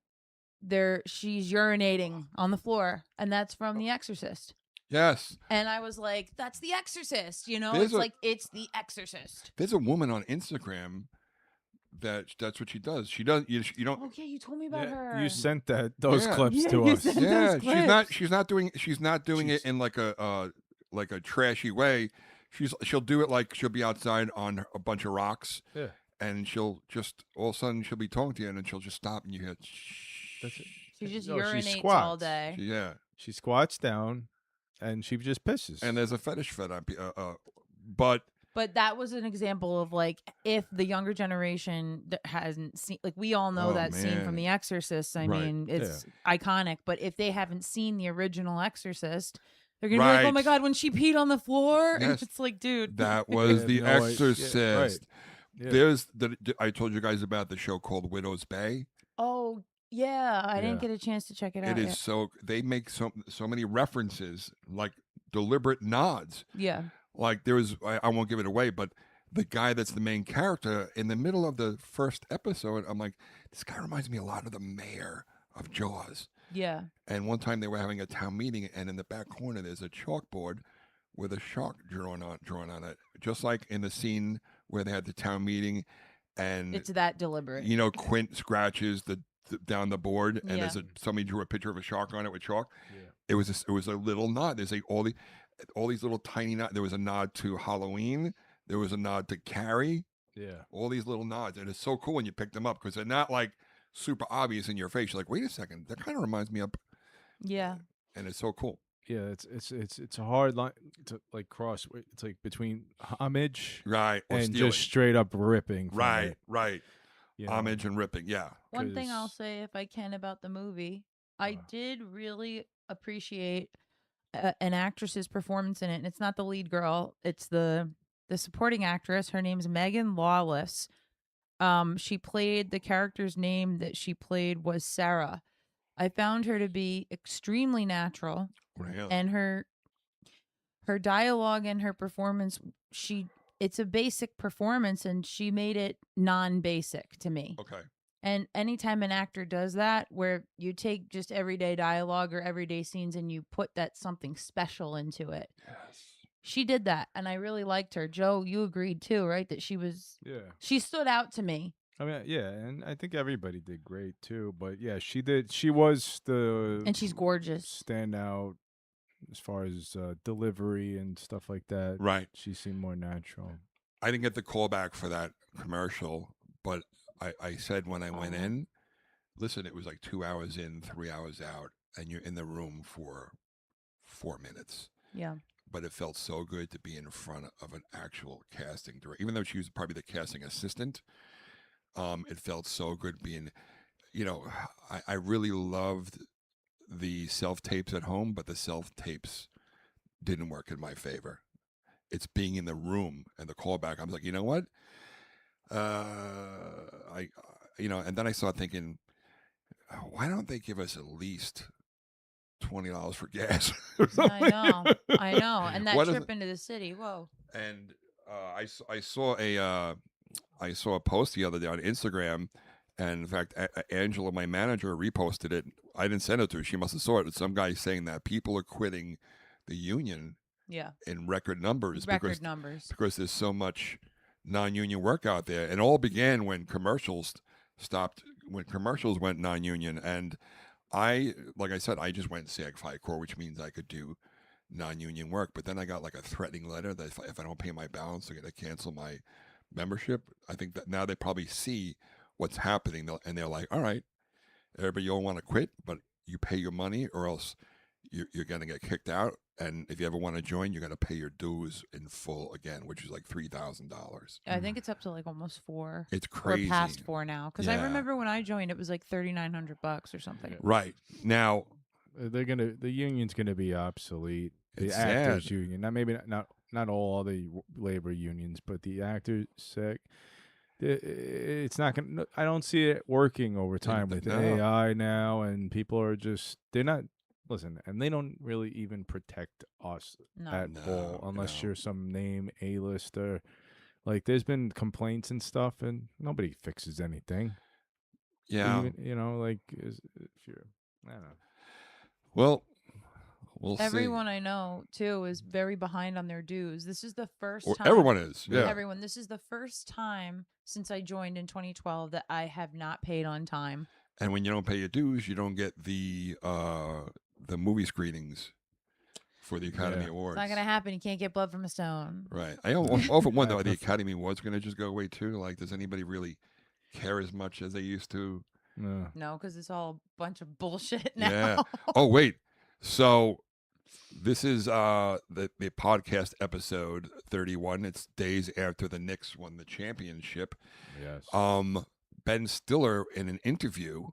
she's urinating on the floor, and that's from The Exorcist. Yes. And I was like, that's The Exorcist, There's it's The Exorcist. There's a woman on Instagram that's what she does. She does. You don't. Okay, you told me about Yeah, her. you sent those Yeah. clips Yeah, to you us. sent- Yeah, those she's not doing She's- it in like a trashy way. She'll do it like she'll be outside on a bunch of rocks. Yeah. And she'll just all of a sudden she'll be talking to you, and then she'll just stop, and you hear. That's it. She just No, she urinates all squats. day. Yeah. She squats down, and she just pisses. And there's a fetish for that. But But that was an example of, like, if the younger generation that hasn't seen, like, we all know Oh, that scene man. from The Exorcist. I Right. mean, it's iconic. But if they haven't seen the original Exorcist, they're gonna be like, "Oh my Right. god, when she peed on the floor!" And Yes. it's like, dude, that was have The no idea. Exorcist. Yeah, right. Yeah. There's I told you guys about the show called Widow's Bay. oh Yeah, I didn't Yeah. get a chance to check it It out is yet. so they make so many references, like deliberate nods. Yeah. Like there was, I won't give it away, but the guy that's the main character in the middle of the first episode, I'm like, this guy reminds me a lot of the mayor of Jaws. Yeah. And one time they were having a town meeting, and in the back corner there's a chalkboard with a shark drawn on it, just like in the scene where they had the town meeting, and It's that deliberate. Quint scratches down the board, and Yeah. somebody drew a picture of a shark on it with chalk. Yeah. It was a little nod. There's like all these little tiny nods. There was a nod to Halloween. There was a nod to Carrie. Yeah. All these little nods, and it's so cool when you pick them up because they're not like super obvious in your face. You're like, wait a second, that kind of reminds me of, Yeah. and it's so cool. Yeah, it's a hard line to like cross. It's like between homage Right. Or and stealing. just straight up ripping. From Right. it, Right. you know? Homage and ripping. Yeah. One thing I'll 'Cause- say, if I can, about the movie, I Uh. did really appreciate an actress's performance in it, and it's not the lead girl; it's the supporting actress. Her name's Megan Lawless. She played the character's name that she played was Sarah. I found her to be extremely natural, Really? and her dialogue and her performance, it's a basic performance, and she made it non-basic to me. Okay. And anytime an actor does that, where you take just everyday dialogue or everyday scenes and you put that something special into it, Yes. she did that, and I really liked her. Joe, you agreed too, right? That Yeah. she stood out to me. I mean, yeah, and I think everybody did great too. But yeah, she did. She was the And she's gorgeous. standout as far as delivery and stuff like that. Right. She seemed more natural. I didn't get the call back for that commercial, but I said when I went Oh. in, listen, it was like 2 hours in, 3 hours out, and you're in the room for 4 minutes. Yeah. But it felt so good to be in front of an actual casting director, even though she was probably the casting assistant. It felt so good being, I really loved the self tapes at home, but the self tapes didn't work in my favor. It's being in the room and the callback. I was like, you know what? And then I started thinking, why don't they give us at least $20 for gas? I know. And that What is trip into the city, whoa. And I saw a post the other day on Instagram, and in fact, Angela, my manager, reposted it. I didn't send it to her; she must have saw it. It's some guy saying that people are quitting the union Yeah. in record numbers Record numbers. because there's so much non-union work out there. And it all began when commercials stopped, when commercials went non-union. And like I said, I just went SAG-FICOR, which means I could do non-union work. But then I got like a threatening letter that if I don't pay my balance, they're going to cancel my membership. I think that now they probably see what's happening, and they're like, all right, everybody, you all want to quit, but you pay your money or else you're going to get kicked out. And if you ever want to join, you're going to pay your dues in full again, which is like $3,000. I think it's up to like almost 4. It's We're crazy. past 4 now. Because I Yeah. remember when I joined, it was like $3,900 or something. Right. Now, The union's gonna be obsolete. The It's actors sad. union, not all the labor unions, but the actors sec. It's not gonna. I don't see it working over time with no. AI now, and people are they're not. Listen, and they don't really even protect us No. at No, all unless no. you're some name A-lister. Like, there's been complaints and stuff, and nobody fixes anything. yeah. Even, if you're, I don't know. Well, we'll Everyone I know, too, is very behind on their dues. This is the first see. Or time. everyone is. Yeah. Everyone. This is the first time since I joined in 2012 that I have not paid on time. And when you don't pay your dues, you don't get the movie screenings for the Academy Yeah. Awards. It's not going to happen. You can't get blood from a stone. Right. I often wonder, are the Academy Awards going to just go away too? Like, does anybody really care as much as they used to? No. No, because it's all a bunch of bullshit now. Yeah. Oh, wait. So this is the podcast episode 31. It's days after the Knicks won the championship. Yes. Ben Stiller, in an interview,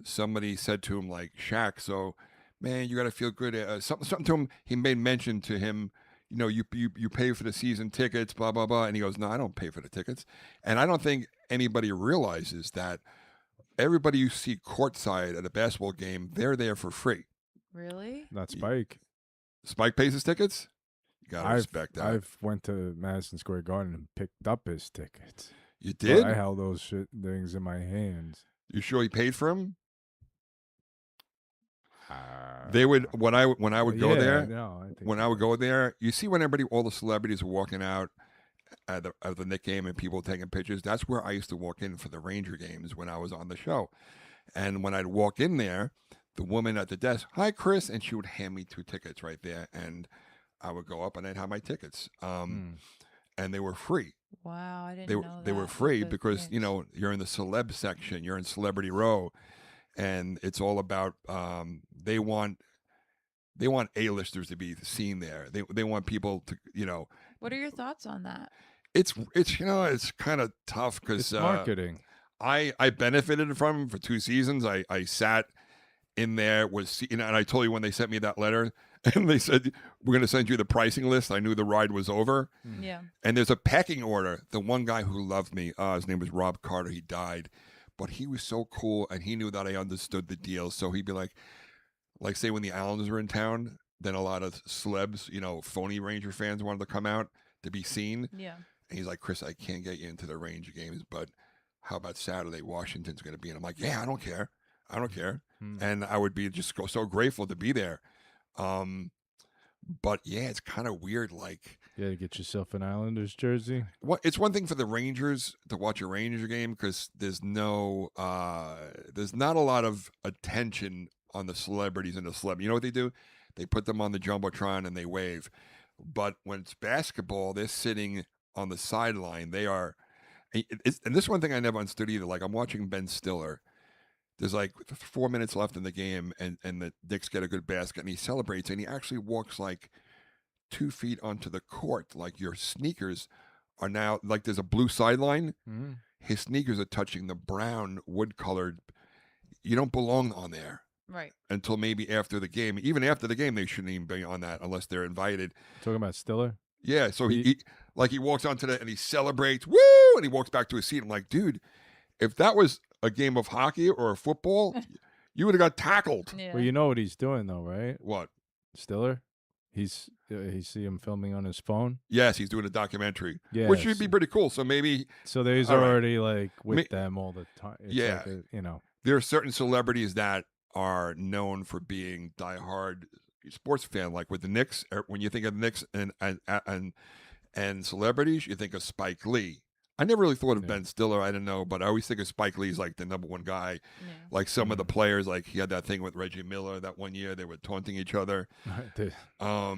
somebody said to him, like, Shaq, so, man, you got to feel good. Something to him. He made mention to him, you pay for the season tickets, blah, blah, blah. And he goes, no, I don't pay for the tickets. And I don't think anybody realizes that everybody you see courtside at a basketball game, they're there for free. Really? Not Spike. Spike pays his tickets. You gotta respect that. I've went to Madison Square Garden and picked up his tickets. You But did? I held those things in my hands. You sure he paid for them? Uh, They would when I would go yeah, there. No, I think When I would go there, you see when all the celebrities are walking out at the Knick game and people taking pictures. That's where I used to walk in for the Ranger games when I was on the show. And when I'd walk in there, the woman at the desk, "Hi, Chris," and she would hand me 2 tickets right there, and I would go up and I'd have my tickets, and they were free. Wow, I didn't They know they were that free with the because Knicks. you're in the celeb section, you're in Celebrity Row, and it's all about they want A-listers to be seen there. They want people to What are your thoughts on that? it's it's kind of tough because it's marketing. I benefited from it for 2 seasons. I sat in there and I told you when they sent me that letter and they said we're going to send you the pricing list. I knew the ride was over. Yeah. And there's a pecking order. The one guy who loved me, his name was Rob Carter. He died, but he was so cool and he knew that I understood the deal. So he'd be like say when the Islanders were in town, then a lot of celebs, phony Ranger fans wanted to come out to be seen. Yeah. And he's like, "Chris, I can't get you into the Ranger games, but how about Saturday? Washington's going to be." And I'm like, "Yeah, I don't care. I don't care." And I would be just so grateful to be there. But yeah, it's kind of weird. Like, You gotta get yourself an Islanders jersey. it's one thing for the Rangers to watch a Ranger game because there's not a lot of attention on the celebrities and the celeb. You know what they do? They put them on the jumbotron and they wave. But when it's basketball, they're sitting on the sideline. They are, and this is one thing I never understood either. Like I'm watching Ben Stiller. There's like 4 minutes left in the game, and the Knicks get a good basket, and he celebrates, and he actually walks like 2 feet onto the court. Like your sneakers are now like there's a blue sideline. Mm-hmm. His sneakers are touching the brown wood colored. You don't belong on there Right. until maybe after the game. Even after the game, they shouldn't even be on that unless they're invited. Talking about Stiller. Yeah, so he walks onto that and he celebrates, woo, and he walks back to his seat. I'm like, dude, if that was a game of hockey or a football, you would have got tackled. Yeah. Well, you know what he's doing though, right? What? Stiller. You see him filming on his phone. Yes, he's doing a documentary, Yeah, which would be pretty cool. So maybe So there's All right. already like with them all the time. It's Yeah. like there are certain celebrities that are known for being diehard sports fan, like with the Knicks. When you think of Knicks and celebrities, you think of Spike Lee. I never really thought of Yeah. Ben Stiller. I don't know, but I always think of Spike Lee as like the number one guy. Yeah. Like some of the players, like he had that thing with Reggie Miller that one year they were taunting each other. there's I've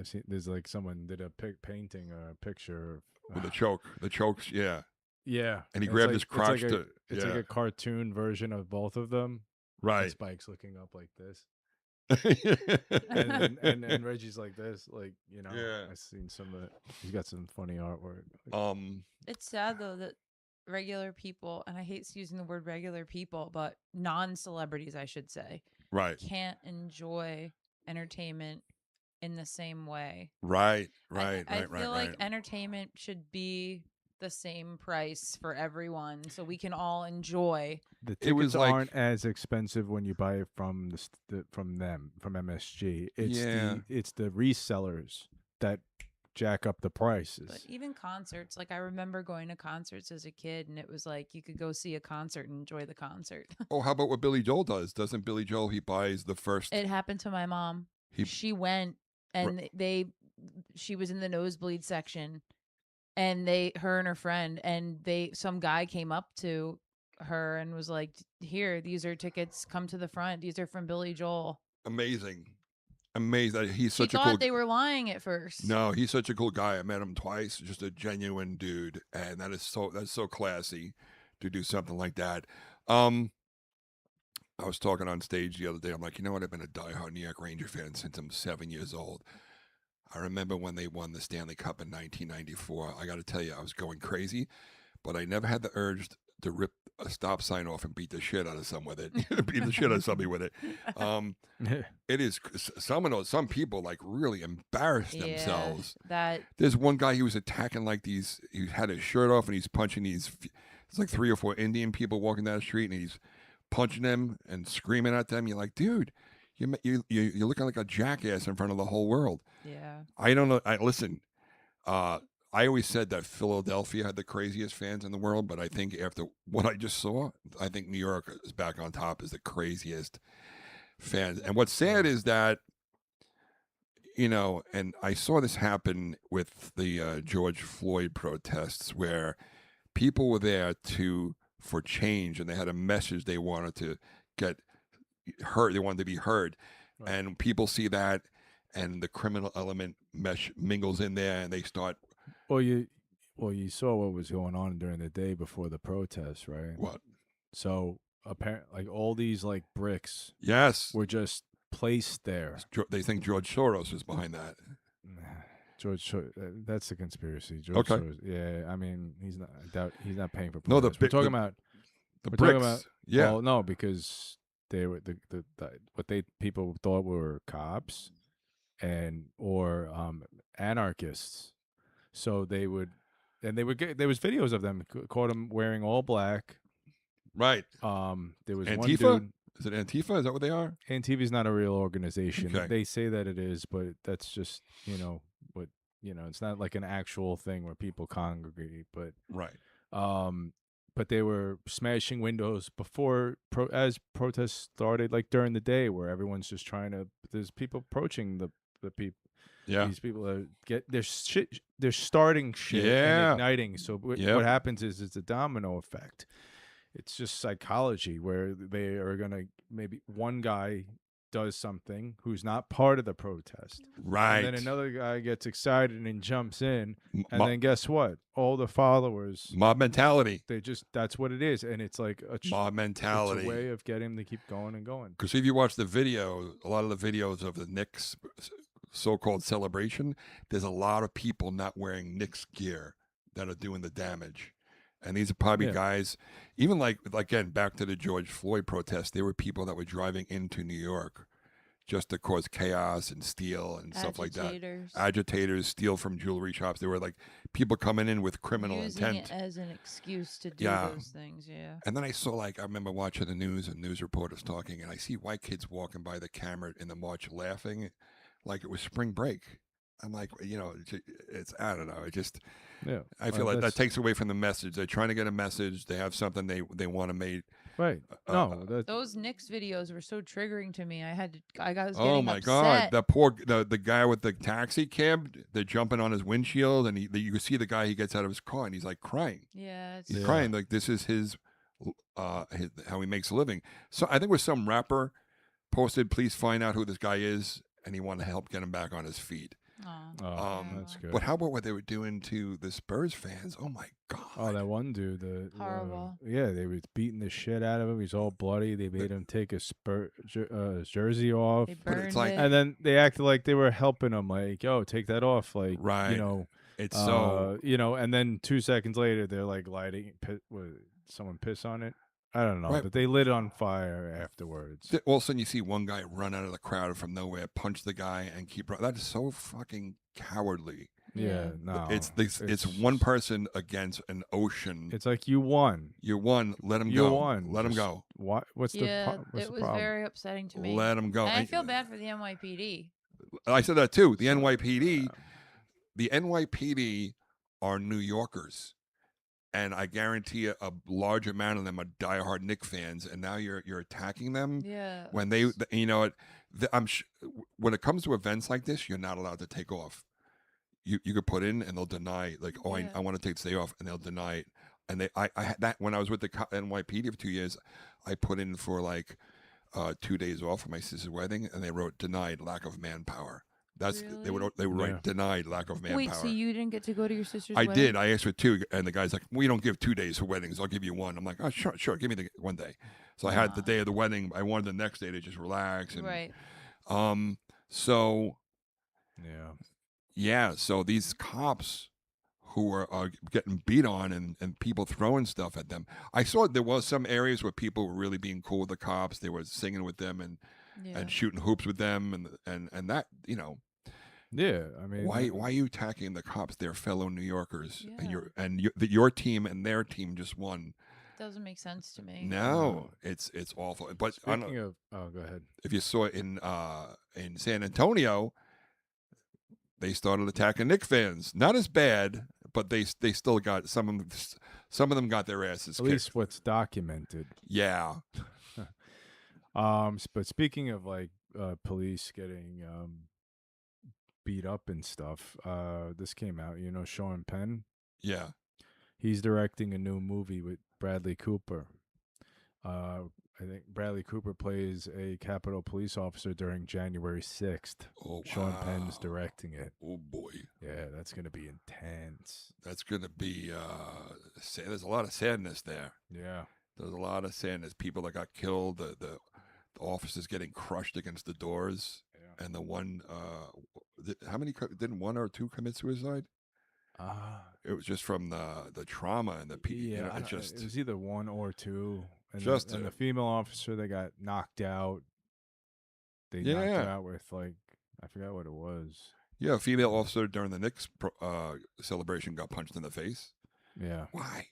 seen there's like someone did a painting or a picture With the chokes, yeah. yeah, And he it's grabbed like- his crotch It's like, to, it's yeah. like a cartoon version of both of them. And Right. Spike's looking up like this, and and Reggie's like this, like Yeah. I've seen some of it. He's got some funny artwork. It's sad though that regular people, and I hate using the word regular people, but non-celebrities, I should say, right, can't enjoy entertainment in the same way. right, I feel right. like entertainment should be the same price for everyone, so we can all enjoy. The It was tickets like- aren't as expensive when you buy it from from MSG. Yeah. It's the resellers that jack up the prices. But even concerts, like I remember going to concerts as a kid, and it was like you could go see a concert and enjoy the concert. Oh, how about what Billy Joel does? Doesn't Billy Joel, he buys the first, It happened to my mom. He- She went and she was in the nosebleed section, and her and her friend, and some guy came up to her and was like, "Here, these are tickets. Come to the front. These are from Billy Joel." amazing. He's She such a thought cool they were lying at first. No, he's such a cool guy. I met him twice. Just a genuine dude, and that's so classy to do something like that. I was talking on stage the other day. I'm like, you know what? I've been a diehard New York Ranger fan since I'm 7 years old. I remember when they won the Stanley Cup in 1994. I got to tell you, I was going crazy, but I never had the urge to rip a stop sign off and beat the shit out of someone with it. Beat the shit out of somebody with it. It is some people like really embarrass themselves. That There's one guy, he was attacking like these, he had his shirt off and he's punching these There's like 3 or 4 Indian people walking down the street, and he's punching them and screaming at them. You're like, dude, you're looking like a jackass in front of the whole world. Yeah. I don't know. Listen. I always said that Philadelphia had the craziest fans in the world, but I think after what I just saw, I think New York is back on top as the craziest fans. And what's sad is that, and I saw this happen with the George Floyd protests, where people were there for change, and they had a message they wanted to get heard. They wanted to be heard, Right. and people see that, and the criminal element mingles in there, and they start. Well, you saw what was going on during the day before the protests, right? What? So apparently, like all these like bricks Yes. were just placed there. They think George Soros is behind that. That's a conspiracy. George Okay. Soros, yeah, I mean, he's not. I doubt he's not paying for. No, protests. We're talking about the we're talking bricks. about- Yeah. Well, no, because they were what people thought were cops, or anarchists. So they would get, there was videos of them caught them wearing all black. Right. There was Antifa? one dude. Is it Antifa? Is that what they are? Antifa's not a real organization. Okay. They say that it is, but that's just what it's not like an actual thing where people congregate. But Right. but they were smashing windows before as protests started, like during the day, where everyone's just trying to. There's people approaching the people. Yeah. These people are they're starting shit Yeah. and igniting. So Yep. what happens is it's a domino effect. It's just psychology where they are gonna, maybe one guy does something who's not part of the protest, Right. and then another guy gets excited and jumps in, and Mo- then guess what? All the followers, mob mentality. that's what it is, and it's like Mob it's a mentality. way of getting them to keep going and going. Because if you watch the video, a lot of the videos of the Knicks so-called celebration, there's a lot of people not wearing Knicks gear that are doing the damage. And these are probably Yeah. guys, even like, again, back to the George Floyd protest, there were people that were driving into New York just to cause chaos and steal and stuff like that. Agitators, steal from jewelry shops. There were like people coming in with criminal Using intent. it as an excuse to do Yeah. those things. Yeah. And then I saw, I remember watching the news and news reporters talking, and I see white kids walking by the camera in the march laughing like it was spring break. I'm like, it's, I don't know. It just, Yeah, I feel like that that's- takes away from the message. They're trying to get a message. They have something they want to make. right. No, Those Knicks videos were so triggering to me. I was getting Oh my God! upset. The guy with the taxi cab, they're jumping on his windshield, and you can see the guy. He gets out of his car and he's like crying. Yeah. It's, He's Yeah. crying like this is his how he makes a living. So I think it was some rapper posted, "Please find out who this guy is," and he wanted to help get him back on his feet. that's good. But how about what they were doing to the Spurs fans? Oh my God! Oh, that one dude, Horrible. yeah, they was beating the shit out of him. He's all bloody. They made him take his jersey off, They But burned it's like- it. and then they acted like they were helping him. Like, yo, take that off. Like, Right. It's so and then 2 seconds later, they're like lighting. Someone piss on it. I don't know, Right. but they lit it on fire afterwards. all of a sudden you see one guy run out of the crowd from nowhere, punch the guy, and keep running. That is so fucking cowardly. Yeah, no, It's one person against an ocean. It's like you won. You won. Let him You go. won. Let him Just go. What? What's yeah, what's it the was problem? very upsetting to me. Let him go. And I feel bad for the NYPD. I said that too. The NYPD. The NYPD are New Yorkers, and I guarantee you a large amount of them are diehard Knicks fans. And now you're attacking them Yeah. when when it comes to events like this, you're not allowed to take off. You could put in and they'll deny, like, oh, Yeah. I want to take today off, and they'll deny it. And I had that when I was with the NYPD for 2 years. I put in for 2 days off for my sister's wedding, and they wrote denied, lack of manpower. They would Really? write Yeah. denied, lack of manpower. Wait, so you didn't get to go to your sister's I wedding? did. I asked for 2, and the guy's like, "We don't give 2 days for weddings. I'll give you 1." I'm like, "Oh, sure, give me the 1 day." So I had the Aw. day of the wedding. I wanted the next day to just relax. And, Right. So Yeah. yeah, so these cops who are getting beat on and people throwing stuff at them. I saw there was some areas where people were really being cool with the cops. They were singing with them Yeah. and shooting hoops with them and that Yeah, I mean, Why are you attacking the cops? They're fellow New Yorkers, Yeah. and your team and their team just won. Doesn't make sense to me. No, it's awful. But I don't Speaking know of, oh, go ahead. if you saw it in San Antonio, they started attacking Knicks fans. Not as bad, but they still got some of them got their asses At kicked. least what's documented. Yeah. But speaking of like police getting beat up and stuff, this came out. You know, Sean Penn. Yeah. He's directing a new movie with Bradley Cooper. I think Bradley Cooper plays a Capitol police officer during January 6th. Oh, Sean Penn's wow. directing it. Oh boy. Yeah, that's gonna be intense. That's gonna be there's a lot of sadness there. Yeah. There's a lot of sadness. People that got killed, the officers getting crushed against the doors, Yeah. and the one how many didn't one or two commit suicide? It was just from the trauma and the Yeah, you know, I it don't- just it was either one or two. And Just the two. female officer that got knocked out. They knocked her Yeah. out with like I forgot what it was. yeah, a female officer during the Knicks celebration got punched in the face. Yeah. Why?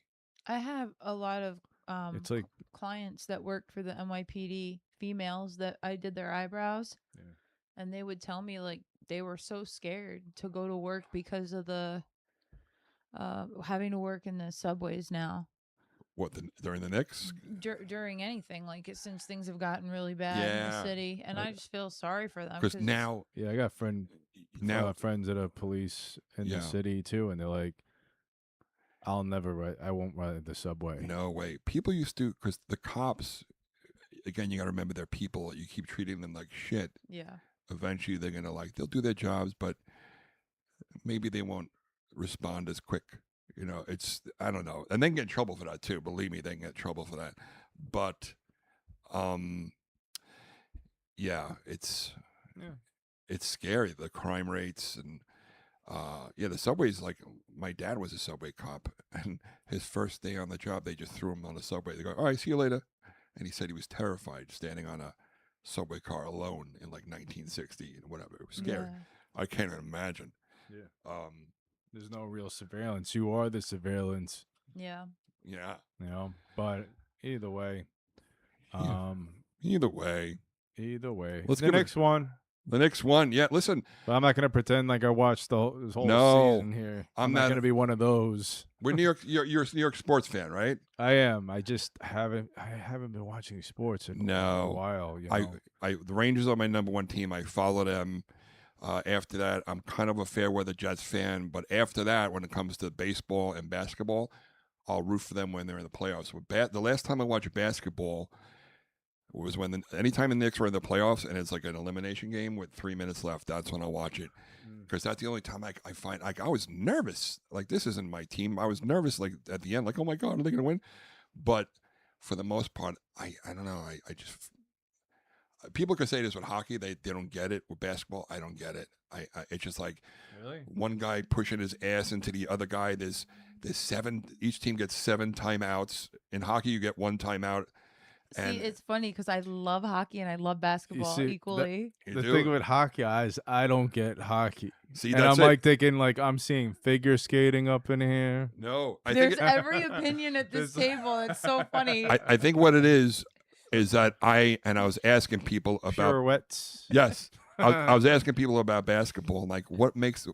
I have a lot of It's like clients that worked for the NYPD, females that I did their eyebrows. Yeah. And they would tell me like they were so scared to go to work because of the having to work in the subways now. What during the Knicks? During anything, like since things have gotten really bad in Yeah. the city, and I just feel sorry for them Because now yeah, I got friends that are police in Yeah. the city too, and they're like, I won't ride the subway. no way. People used to because the cops. Again, you got to remember they're people. You keep treating them like shit. yeah, Eventually, they're gonna they'll do their jobs, but maybe they won't respond as quick. You know, I don't know, and they can get in trouble for that too. Believe me, they can get in trouble for that. But, yeah, it's scary, the crime rates and the subways. Like my dad was a subway cop, and his first day on the job, they just threw him on the subway. They go, "All right, see you later," and he said he was terrified standing on a subway car alone in like 1960 and whatever. It was scary. Yeah. I can't even imagine. Yeah. There's no real surveillance. You are the surveillance, Yeah. Yeah. you know. But either way, Yeah. Either way, the Let's give it- next one. the next one. Yeah, listen, But I'm not gonna pretend like I watched this whole No, season here. I'm not not- gonna be one of those. we're New York. You're a New York sports fan, right? I am. I just haven't. I haven't been watching sports in No. a while. You know? The Rangers are my number one team. I follow them. After that, I'm kind of a fair weather Jets fan. But after that, when it comes to baseball and basketball, I'll root for them when they're in the playoffs. The last time I watched basketball was when anytime the Knicks were in the playoffs and it's like an elimination game with 3 minutes left. That's when I watch it because that's the only time I find like I was nervous. Like this isn't my team. I was nervous like at the end, like oh my god, are they going to win? But for the most part, I don't know. I just people could say this with hockey. They don't get it. With basketball, I don't get it. It's just like Really? one guy pushing his ass into the other guy. There's 7. Each team gets 7 timeouts. In hockey, you get 1 timeout. And See, it's funny because I love hockey and I love basketball see, that- equally. you The do. thing with hockey is I don't get hockey. See, And that's I'm it. like thinking like I'm seeing figure skating up in here. No, I There's think every opinion at this There's- table. It's so funny. I think what it is that I was asking people about Pirouettes. yes. I was asking people about basketball, like what makes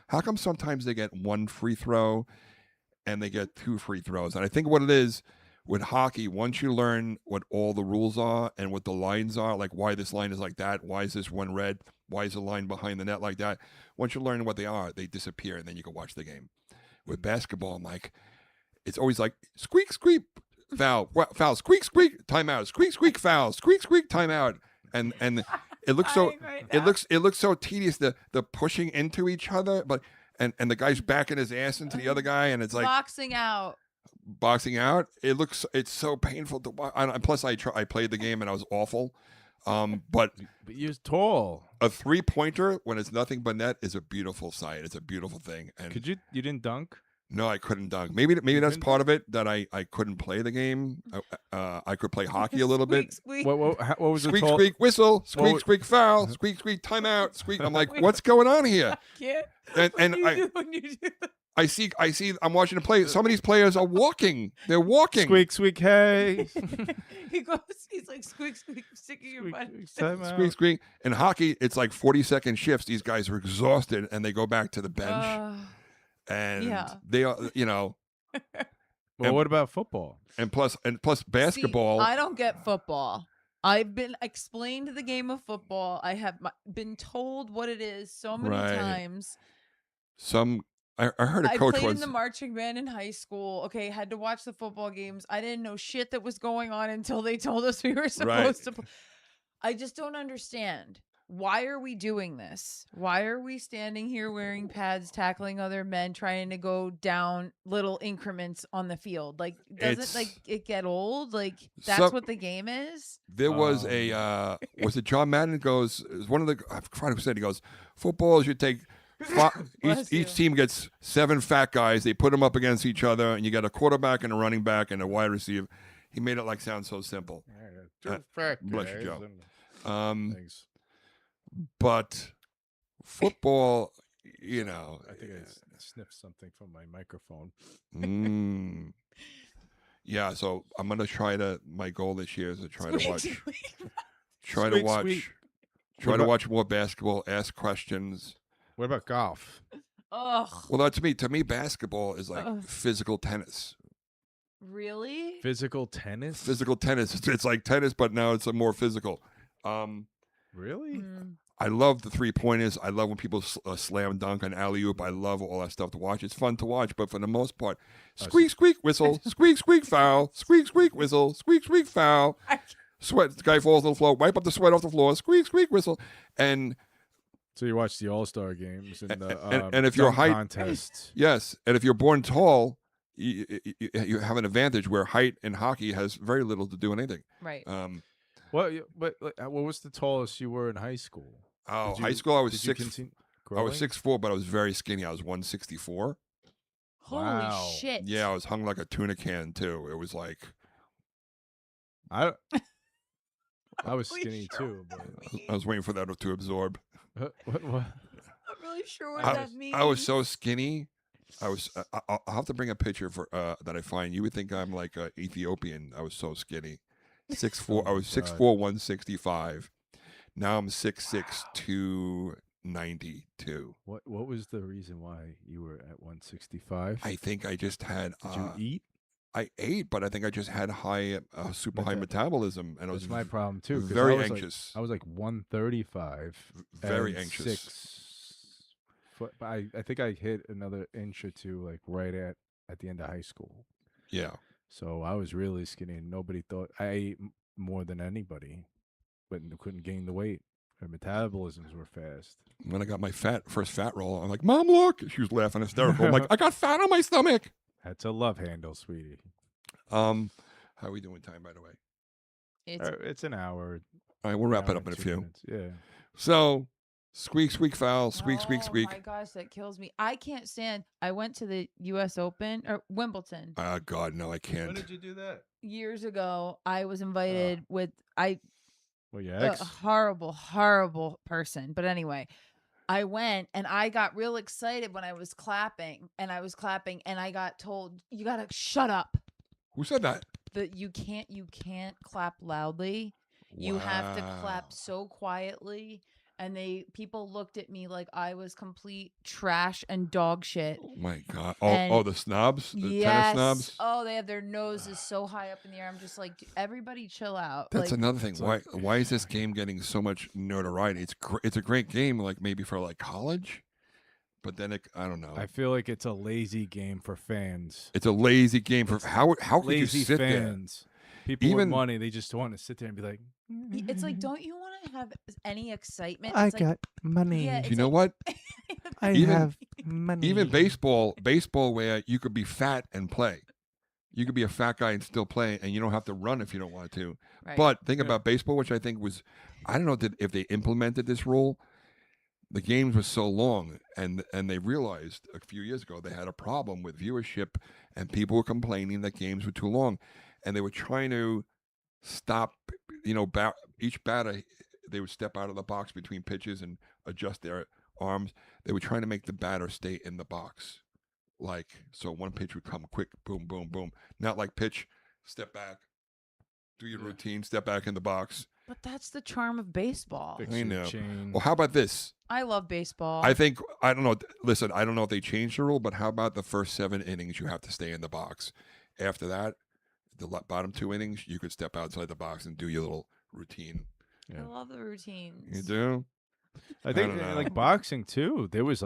how come sometimes they get 1 free throw and they get 2 free throws? And I think what it is with hockey, once you learn what all the rules are and what the lines are, like why this line is like that, why is this one red, why is the line behind the net like that? Once you learn what they are, they disappear, and then you can watch the game. With basketball, I'm like, it's always like squeak, squeak, foul, foul, squeak, squeak, timeout, squeak, squeak, foul, squeak, squeak, timeout, and it looks so it looks so tedious the pushing into each other, but and the guy's backing his ass into the other guy, and it's like Boxing out. boxing out. It's so painful to watch. Plus, I played the game and I was awful. But But you're tall. a 3-pointer when it's nothing but net is a beautiful sight. It's a beautiful thing. And You didn't dunk? No, I couldn't dunk. Maybe that's couldn't part of it that I couldn't play the game. I could play hockey a little bit. Squeak, squeak. What was Squeak, the tall? squeak, whistle. Squeak, was- squeak, foul. Squeak, squeak, timeout. Squeak. I'm like, Wait. what's going on here? Yeah. And When you do I see. I'm watching the play. Some of these players are walking. They're walking. Squeak, squeak, hey. he's like squeak, squeak, sticking your Squeak, butt. squeak, time out. Squeak, squeak. In hockey, it's like 40-second shifts. These guys are exhausted and they go back to the bench. And yeah. they are, Well, what about football? and plus basketball. See, I don't get football. I've been explained the game of football. I have been told what it is so many Right. times. I heard a I coach played in once. the marching band in high school. Okay, had to watch the football games. I didn't know shit that was going on until they told us we were supposed to play. I just don't understand. Why are we doing this? Why are we standing here wearing pads, tackling other men, trying to go down little increments on the field? Like, doesn't it get old? Like, that's what the game is? There was was it John Madden goes, it was one of the, I forgot who said, he goes, football, you take Bless each you. team gets 7 fat guys. They put them up against each other, and you got a quarterback and a running back and a wide receiver. He made it sound so simple. Bless you, Joe. Thanks. But football, I think I sniffed something from my microphone. Yeah, so I'm gonna my goal this year is to try to Squeak, watch squeak. What about- watch more basketball, ask questions. What about golf? Ugh. Well, that's to me basketball is like Ugh. physical tennis. Really? Physical tennis? Physical tennis. It's like tennis, but now it's a more physical. Really? Mm. I love the 3-pointers. I love when people slam dunk on alley-oop. I love all that stuff to watch. It's fun to watch, but for the most part, squeak, squeak, whistle, squeak, squeak, foul, squeak, squeak, whistle, squeak, squeak, foul. Sweat. The guy falls on the floor. Wipe up the sweat off the floor. Squeak, squeak, whistle. And So you watch the All-Star games and the and if you're dunk height- contests. yes, and if you're born tall, you have an advantage where height in hockey has very little to do with anything. Right. What was the tallest you were in high school? Did High you- school, I was did you 6. continue I was growing? 6'4", but I was very skinny. I was 164. Holy Wow. shit. Yeah, I was hung like a tuna can too. It was like I was Holy skinny shit. too, but I was waiting for that to absorb. what? I'm really sure what I, that means. I was so skinny. I was. I'll have to bring a picture for that I find. You would think I'm like Ethiopian. I was so skinny. 6'4". I was 6'4", 165. Now I'm 6'6", 292. What was the reason why you were at 165? I think I just had. Did you eat? I ate, but I think I just had super high metabolism, and I was That's my problem too. 'cause very I was anxious. I was like 135. Very and anxious. 6 foot. But I think I hit another inch or two like right at the end of high school. Yeah. So I was really skinny, and nobody thought I ate more than anybody, but couldn't gain the weight. Our metabolisms were fast. When I got my first fat roll, I'm like, "Mom, look!" She was laughing hysterical. I'm like, "I got fat on my stomach." That's a love handle, sweetie. How are we doing time, by the way? It's It's an hour. All right, we'll wrap it hour up in and a 2 few. minutes. Yeah. So, squeak, squeak, foul, squeak, squeak, Oh squeak. my gosh, that kills me. I can't stand. I went to the U.S. Open or Wimbledon God, no, I can't. you do that? years ago. I was invited with Well, your a ex. horrible person. But anyway, I went and I got real excited when I was clapping and I got told you gotta shut up. Who said that? That you can't clap loudly. You have to Wow. clap so quietly. And people looked at me like I was complete trash and dog shit. Oh my God! And The snobs, the tennis Yes. snobs. Oh, they have their noses so high up in the air. I'm just like, everybody chill out. That's like, another thing. it's Why like- why is this game getting so much notoriety? It's a great game, like maybe for like college, but then I don't know. I feel like it's a lazy game for fans. It's a lazy game for how could you Lazy sit there? fans. People Even- with money, they just want to sit there and be like, it's like, don't you want to have any excitement? I It's like, got money. yeah, Do you it's know like- what? I even- have money. Even baseball where you could be fat and play. You could be a fat guy and still play, and you don't have to run if you don't want to. Right. But think Yeah. about baseball, which I think was, I don't know if they implemented this rule. the games were so long, and they realized a few years ago they had a problem with viewership, and people were complaining that games were too long, and they were trying to stop. Each batter, they would step out of the box between pitches and adjust their arms. They were trying to make the batter stay in the box, like so one pitch would come quick, boom, boom, boom. Not like pitch, step back, do your routine, step back in the box. But that's the charm of baseball. Fix I your know. chain. Well, how about this? I love baseball. I think I don't know. Listen, I don't know if they changed the rule, but how about the first 7 innings you have to stay in the box? After that, the bottom 2 innings you could step outside the box and do your little routine. I Yeah. love the routines. You do? I think don't know. like boxing too. There was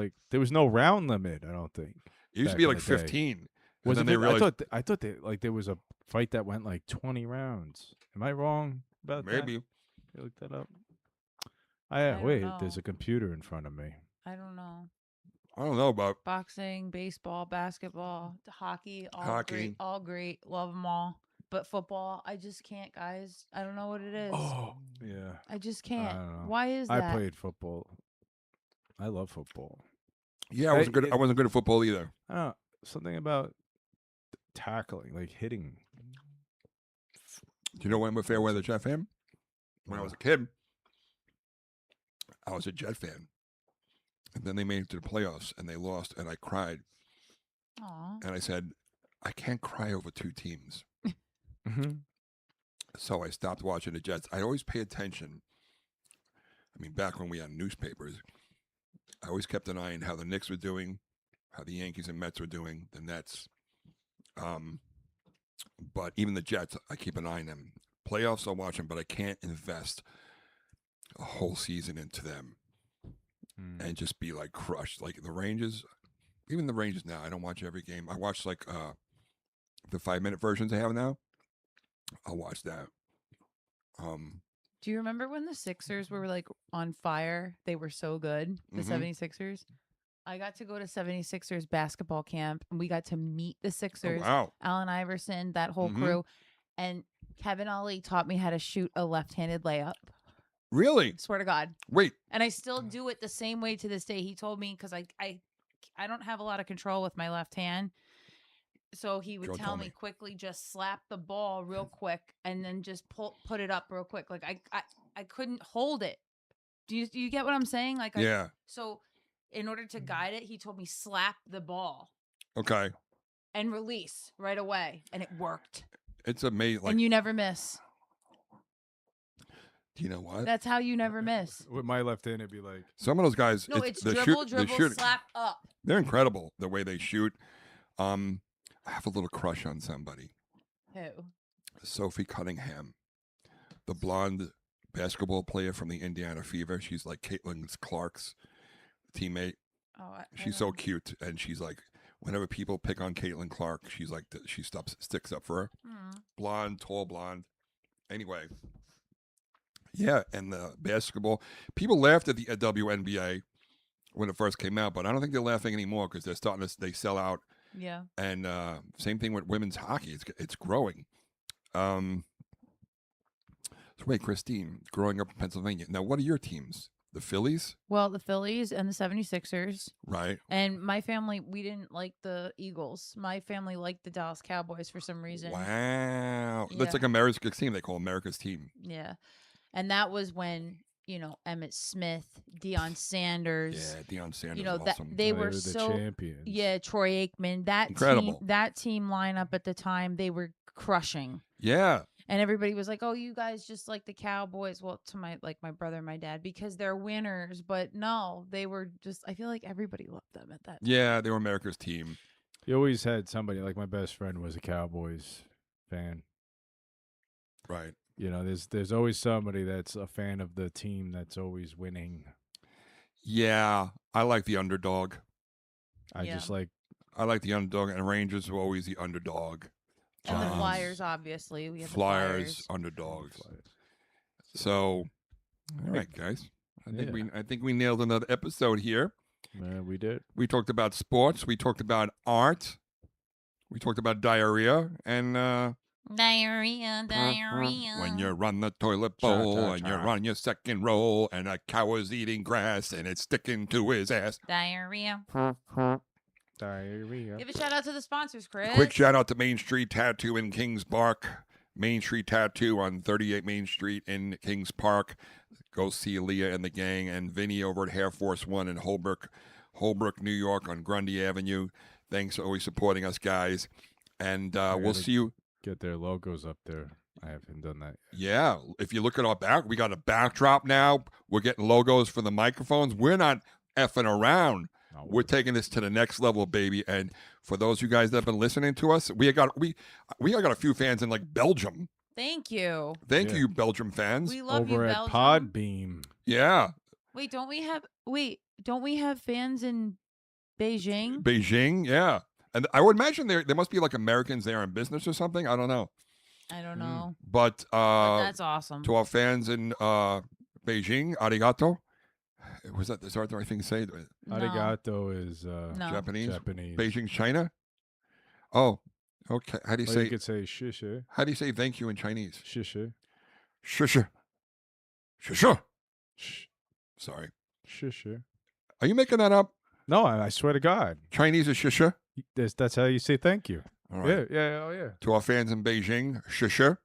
no round limit. I don't think. It used to Back be in like the day. 15. Was and it? then they realized I thought like there was a fight that went like 20 rounds. Am I wrong about that? maybe. You look that up. I don't Wait. There's know. a computer in front of me. I don't know. I don't know about Boxing, baseball, basketball, hockey, all Hockey. great, all great. Love them all. But football, I just can't, guys. I don't know what it is. Oh yeah. I just can't. don't know. Why is I that? played football. I love football. Yeah, I wasn't good. I wasn't good at football either. I don't know, something about tackling, like hitting. Do you know when I'm a fair weather Jet fan? When I was a kid, I was a Jet fan. And then they made it to the playoffs and they lost and I cried. Aw. And I said, I can't cry over 2 teams. Mm-hmm. So I stopped watching the Jets. I always pay attention. I mean, back when we had newspapers, I always kept an eye on how the Knicks were doing, how the Yankees and Mets were doing, the Nets. But even the Jets, I keep an eye on them. Playoffs, I'll watch them, but I can't invest a whole season into them and just be like crushed. Like the Rangers, even the Rangers now, I don't watch every game. I watch like the 5-minute versions they have now. I'll watch that. Do you remember when the Sixers were like on fire? They were so good, the Mhm. 76ers. I got to go to 76ers basketball camp and we got to meet the Oh, Sixers, wow. Allen Iverson, that whole Mhm. crew. And Kevin Ollie taught me how to shoot a left-handed layup. Really? Swear to God. Wait. And I still do it the same way to this day. He told me because I don't have a lot of control with my left hand. So he would Joe tell told me me. quickly, just slap the ball real quick and then just put it up real quick. Like I couldn't hold it. Do you get what I'm saying? Like Yeah. so in order to guide it, he told me slap the ball Okay. and release right away. And it worked. It's amazing. Like, and you never miss. do you know what? That's how you never miss. With my left hand, it'd be like Some of those guys, No, it's the dribble, the dribble, shooting- slap up. They're incredible the way they shoot. I have a little crush on somebody. Who? Sophie Cunningham, the blonde basketball player from the Indiana Fever. She's like Caitlin Clark's teammate. Oh, I She's so don't- cute, and she's like, whenever people pick on Caitlin Clark, she's like, she sticks up for her. Mm. Blonde, tall blonde. Anyway, yeah, and the basketball. People laughed at the WNBA when it first came out, but I don't think they're laughing anymore because they're starting to they sell out. Yeah. And same thing with women's hockey. It's growing. So wait, Christine, growing up in Pennsylvania. Now, what are your teams? The Phillies, Well, the Phillies and the 76ers. right? And my family, we didn't like the Eagles. My family liked the Dallas Cowboys for some reason. Wow, Yeah. that's like America's team. They call America's team. Yeah. And that was when, Emmett Smith, Deion Sanders, Yeah, Deion Sanders. that awesome. they oh, were the so champions. yeah, Troy Aikman, Incredible. that team lineup at the time, they were crushing. Yeah, And everybody was like, "Oh, you guys just like the Cowboys." Well, to my brother and my dad because they're winners, but no, they were just I feel like everybody loved them at that time. yeah, they were America's team. You always had somebody like my best friend was a Cowboys fan. Right. There's always somebody that's a fan of the team that's always winning. Yeah, I like the underdog. I Yeah. just like I like the underdog, and Rangers were always the underdog. And the Giants, Flyers obviously, we had the Flyers, Flyers. underdogs. So, all right, guys. Yeah. I think we nailed another episode here. we did. We talked about sports. We talked about art. We talked about diarrhea, and Diarrhea, diarrhea. When you're on the toilet Cha, bowl cha, and cha. you're on your second roll and a cow is eating grass and it's sticking to his ass. Diarrhea. Diarrhea. Give a shout out to the sponsors, Chris. Quick shout out to Main Street Tattoo in Kings Park. Main Street Tattoo on 38 Main Street in Kings Park. Go see Leah and the gang and Vinny over at Air Force One in Holbrook, New York on Grundy Avenue. Thanks for always supporting us, guys. And we'll gotta- see you. Get their logos up there. I haven't done that yet. Yeah, if you look at our back, we got a backdrop now. We're getting logos for the microphones. We're not effing around. No, We're taking this to the next level, baby. And for those of you guys that have been listening to us, we got a few fans in like Belgium. Thank you. Thank Yeah. you, Belgium fans. We love you, over at Belgium. Podbeam. Yeah, Wait, don't we have fans in Beijing? Beijing. Yeah, and I would imagine there must be like Americans there in business or something. I don't know, I don't know. but But that's awesome. to our fans in Beijing, arigato. Was that the right thing to say? No. Arigato is No. Japanese. Japanese. Beijing, China. Oh, okay. How do you Or say? you could say shisha. How do you say thank you in Chinese? Shisha. Shusha. Shusha. Sh- Sorry. Shisha. Are you making that up? No, I swear to God. Chinese is shusha. That's how you say thank you. All right. Yeah. To our fans in Beijing, shusha.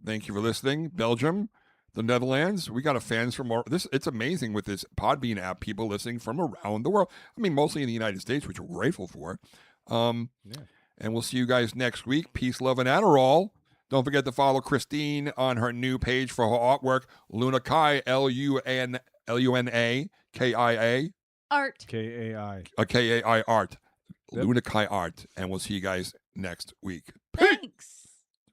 Thank you for listening. Belgium, the Netherlands. We got fans from this. It's amazing with this Podbean app. People listening from around the world. I mean, mostly in the United States, which we're grateful for. Yeah. And we'll see you guys next week. Peace, love, and Adderall. Don't forget to follow Christine on her new page for her artwork, Luna Kai, LUNAKIA, Art. KAI. KAI Art, Yep. Luna Kai Art. And we'll see you guys next week. Thank